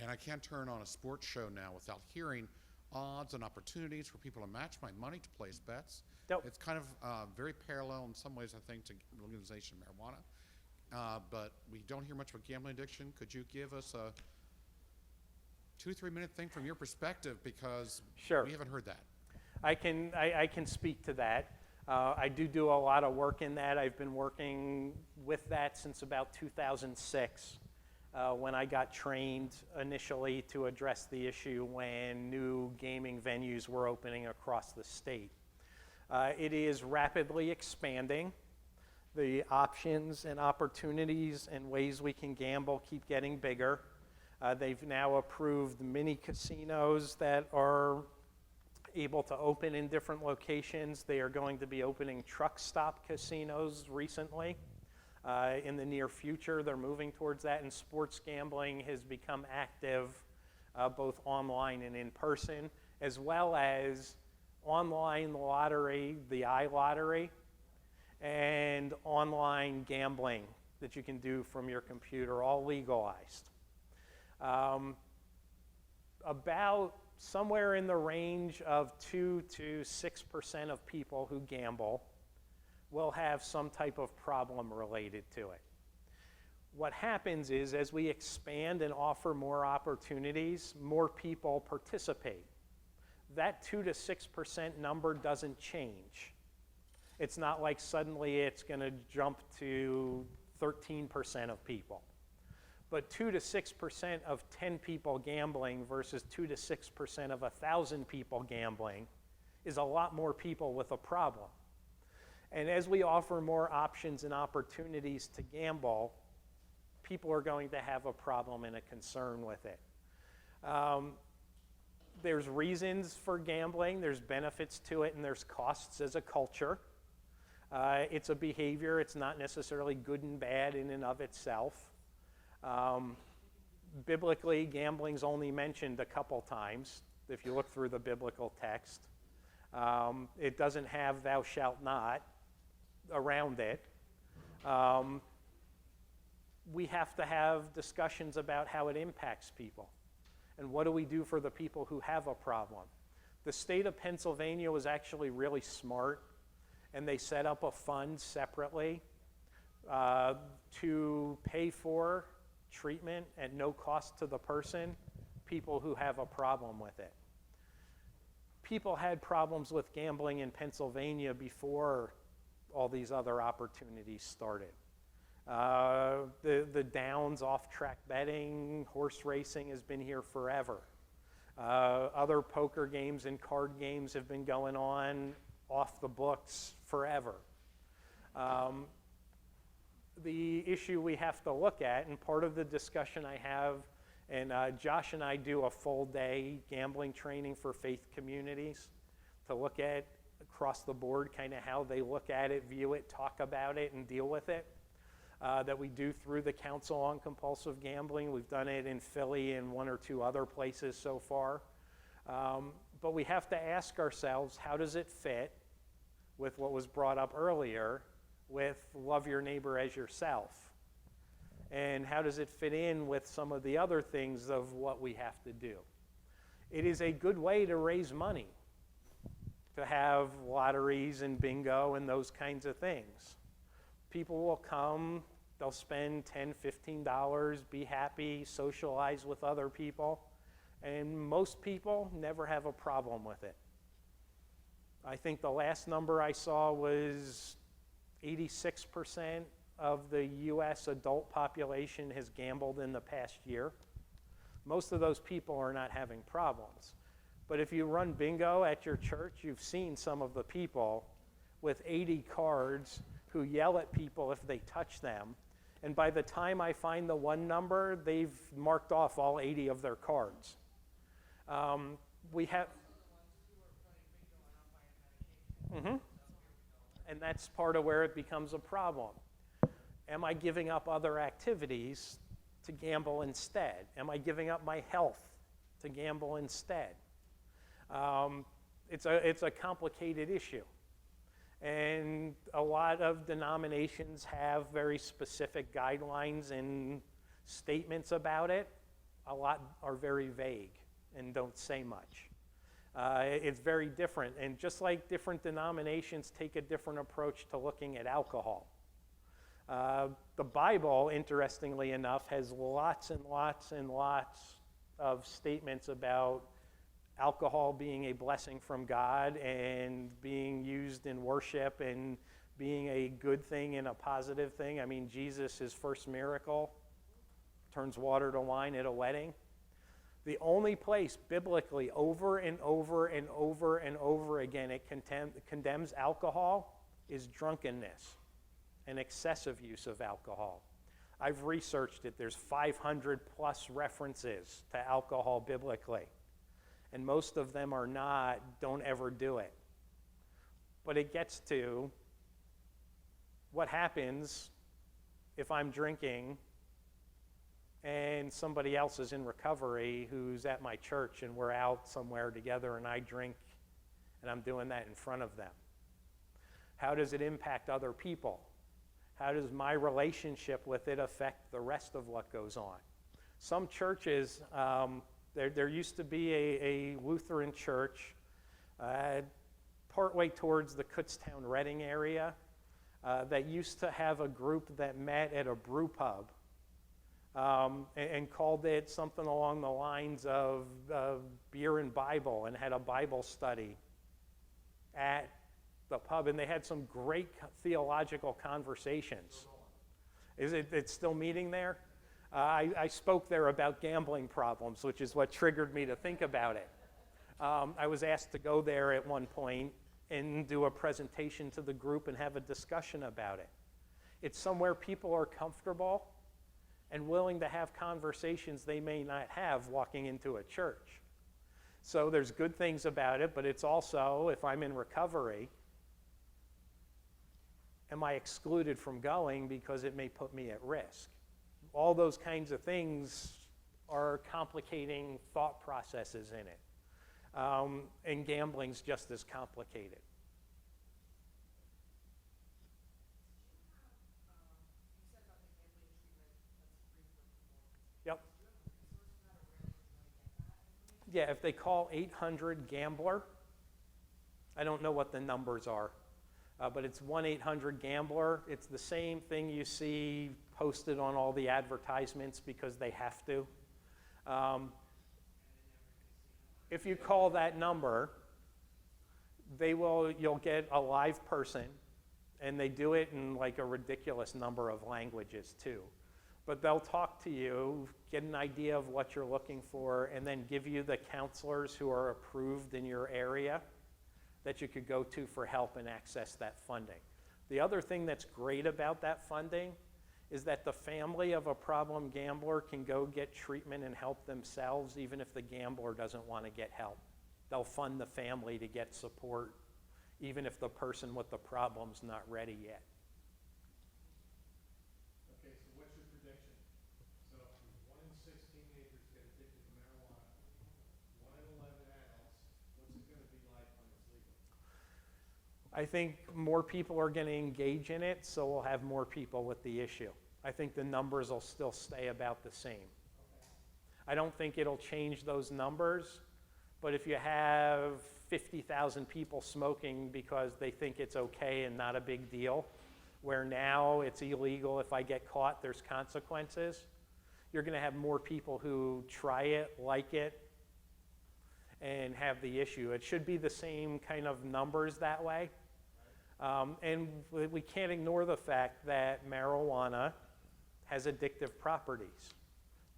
And I can't turn on a sports show now without hearing odds and opportunities for people to match my money to place bets. Yep. It's kind of very parallel in some ways, I think, to legalization of marijuana. But we don't hear much about gambling addiction. Could you give us a 2-3 minute thing from your perspective, because Sure. we haven't heard that. I can speak to that. I do a lot of work in that. I've been working with that since about 2006, when I got trained initially to address the issue when new gaming venues were opening across the state. It is rapidly expanding. The options and opportunities and ways we can gamble keep getting bigger. They've now approved mini casinos that are able to open in different locations. They are going to be opening truck stop casinos recently. In the near future, they're moving towards that, and sports gambling has become active both online and in person, as well as online lottery, the iLottery, and online gambling that you can do from your computer, all legalized. About somewhere in the range of 2 to 6% of people who gamble will have some type of problem related to it. What happens is, as we expand and offer more opportunities, more people participate. That 2 to 6% number doesn't change. It's not like suddenly it's going to jump to 13% of people. But 2 to 6% of 10 people gambling versus 2 to 6% of 1,000 people gambling is a lot more people with a problem. And as we offer more options and opportunities to gamble, people are going to have a problem and a concern with it. There's reasons for gambling, there's benefits to it, and there's costs as a culture. It's a behavior, it's not necessarily good and bad in and of itself. Biblically, gambling's only mentioned a couple times, if you look through the biblical text. It doesn't have "thou shalt not" around it. We have to have discussions about how it impacts people. And what do we do for the people who have a problem? The state of Pennsylvania was actually really smart, and they set up a fund separately to pay for treatment at no cost to the person, people who have a problem with it. People had problems with gambling in Pennsylvania before all these other opportunities started. The downs, off-track betting, horse racing has been here forever. Other poker games and card games have been going on off the books forever. The issue we have to look at, and part of the discussion I have, and Josh and I do a full day gambling training for faith communities to look at across the board kind of how they look at it, view it, talk about it, and deal with it. That we do through the Council on Compulsive Gambling. We've done it in Philly and 1 or 2 other places so far. But we have to ask ourselves, how does it fit with what was brought up earlier with love your neighbor as yourself? And how does it fit in with some of the other things of what we have to do? It is a good way to raise money, to have lotteries and bingo and those kinds of things. People will come, they'll spend $10, $15, be happy, socialize with other people, and most people never have a problem with it. I think the last number I saw was 86% of the U.S. adult population has gambled in the past year. Most of those people are not having problems. But if you run bingo at your church, you've seen some of the people with 80 cards who yell at people if they touch them. And by the time I find the one number, they've marked off all 80 of their cards. We have... Mm-hmm. And that's part of where it becomes a problem. Am I giving up other activities to gamble instead? Am I giving up my health to gamble instead? it's a complicated issue. And a lot of denominations have very specific guidelines and statements about it. A lot are very vague and don't say much. It's very different. And just like different denominations take a different approach to looking at alcohol. The Bible, interestingly enough, has lots and lots and lots of statements about alcohol being a blessing from God and being used in worship and being a good thing and a positive thing. I mean, Jesus, his first miracle, turns water to wine at a wedding. The only place biblically over and over and over and over again it condemns alcohol is drunkenness and excessive use of alcohol. I've researched it. There's 500 plus references to alcohol biblically. And most of them are not, don't ever do it. But it gets to what happens if I'm drinking and somebody else is in recovery who's at my church and we're out somewhere together and I drink and I'm doing that in front of them. How does it impact other people? How does my relationship with it affect the rest of what goes on? Some churches, there used to be a Lutheran church partway towards the Kutztown-Reading area that used to have a group that met at a brew pub and called it something along the lines of beer and Bible and had a Bible study at the pub. And they had some great theological conversations. It's still meeting there? I spoke there about gambling problems, which is what triggered me to think about it. I was asked to go there at one point and do a presentation to the group and have a discussion about it. It's somewhere people are comfortable and willing to have conversations they may not have walking into a church. So there's good things about it, but it's also, if I'm in recovery, am I excluded from going because it may put me at risk? All those kinds of things are complicating thought processes in it. And gambling's just as complicated. Yep. Yeah, if they call 800 gambler, I don't know what the numbers are, but it's 1-800-GAMBLER. It's the same thing you see posted on all the advertisements because they have to. If you call that number, you'll get a live person, and they do it in like a ridiculous number of languages too. But they'll talk to you, get an idea of what you're looking for, and then give you the counselors who are approved in your area that you could go to for help and access that funding. The other thing that's great about that funding is that the family of a problem gambler can go get treatment and help themselves even if the gambler doesn't want to get help. They'll fund the family to get support even if the person with the problem's not ready yet. Okay, so what's your prediction? So 1 in 6 teenagers get addicted to marijuana, 1 in 11 adults. What's it going to be like when it's legal? I think more people are going to engage in it, so we'll have more people with the issue. I think the numbers will still stay about the same. Okay. I don't think it'll change those numbers, but if you have 50,000 people smoking because they think it's okay and not a big deal, where now it's illegal, if I get caught, there's consequences, you're going to have more people who try it, like it, and have the issue. It should be the same kind of numbers that way. And we can't ignore the fact that marijuana has addictive properties.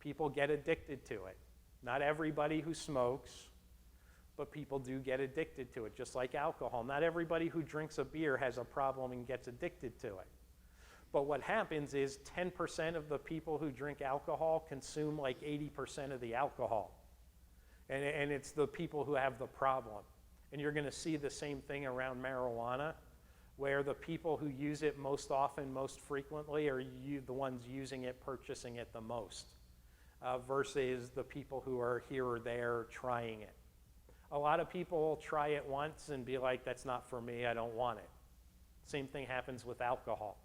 People get addicted to it. Not everybody who smokes, but people do get addicted to it, just like alcohol. Not everybody who drinks a beer has a problem and gets addicted to it. But what happens is 10% of the people who drink alcohol consume like 80% of the alcohol. And it's the people who have the problem. And you're going to see the same thing around marijuana, where the people who use it most often, most frequently, are the ones using it, purchasing it the most, versus the people who are here or there trying it. A lot of people will try it once and be like, that's not for me, I don't want it. Same thing happens with alcohol.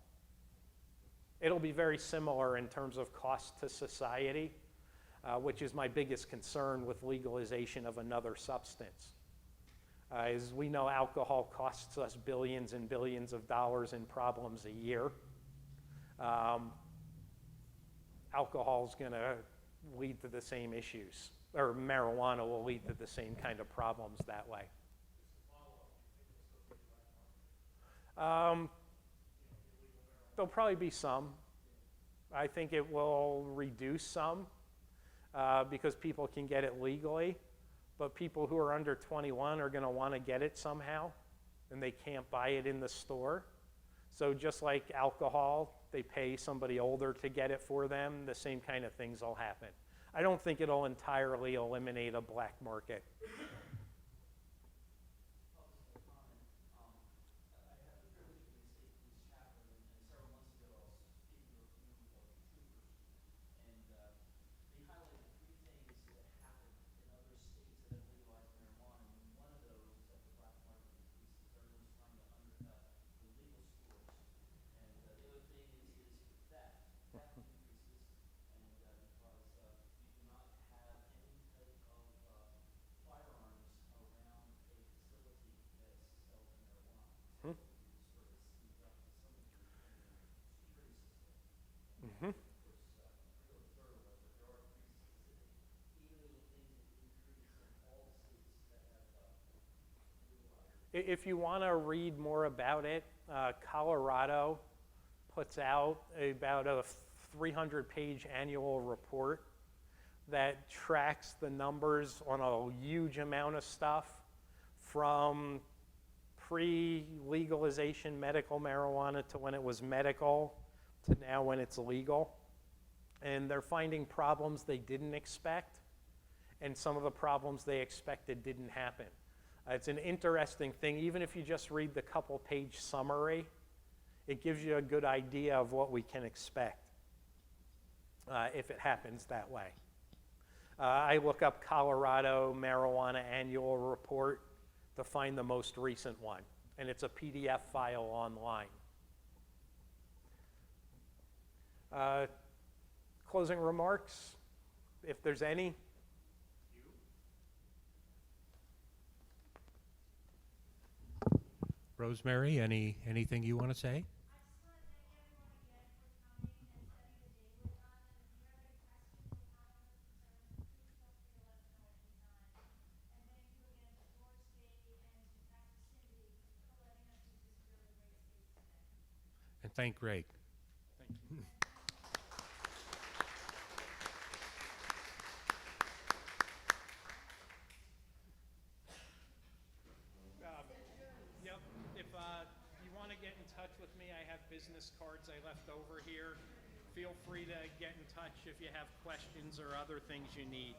It'll be very similar in terms of cost to society, which is my biggest concern with legalization of another substance. As we know, alcohol costs us billions and billions of dollars in problems a year. Alcohol is going to lead to the same issues, or marijuana will lead to the same kind of problems that way. There'll probably be some. I think it will reduce some because people can get it legally, but people who are under 21 are going to want to get it somehow, and they can't buy it in the store. So just like alcohol, they pay somebody older to get it for them, the same kind of things will happen. I don't think it'll entirely eliminate a black market. If you want to read more about it, Colorado puts out about a 300-page annual report that tracks the numbers on a huge amount of stuff from pre-legalization medical marijuana to when it was medical to now when it's legal. And they're finding problems they didn't expect, and some of the problems they expected didn't happen. It's an interesting thing. Even if you just read the couple-page summary, it gives you a good idea of what we can expect if it happens that way. I look up Colorado Marijuana Annual Report to find the most recent one, and it's a PDF file online. Closing remarks, if there's any. Rosemary, anything you want to say? And thank Greg. Thank you. Yep, if you want to get in touch with me, I have business cards I left over here. Feel free to get in touch if you have questions or other things you need.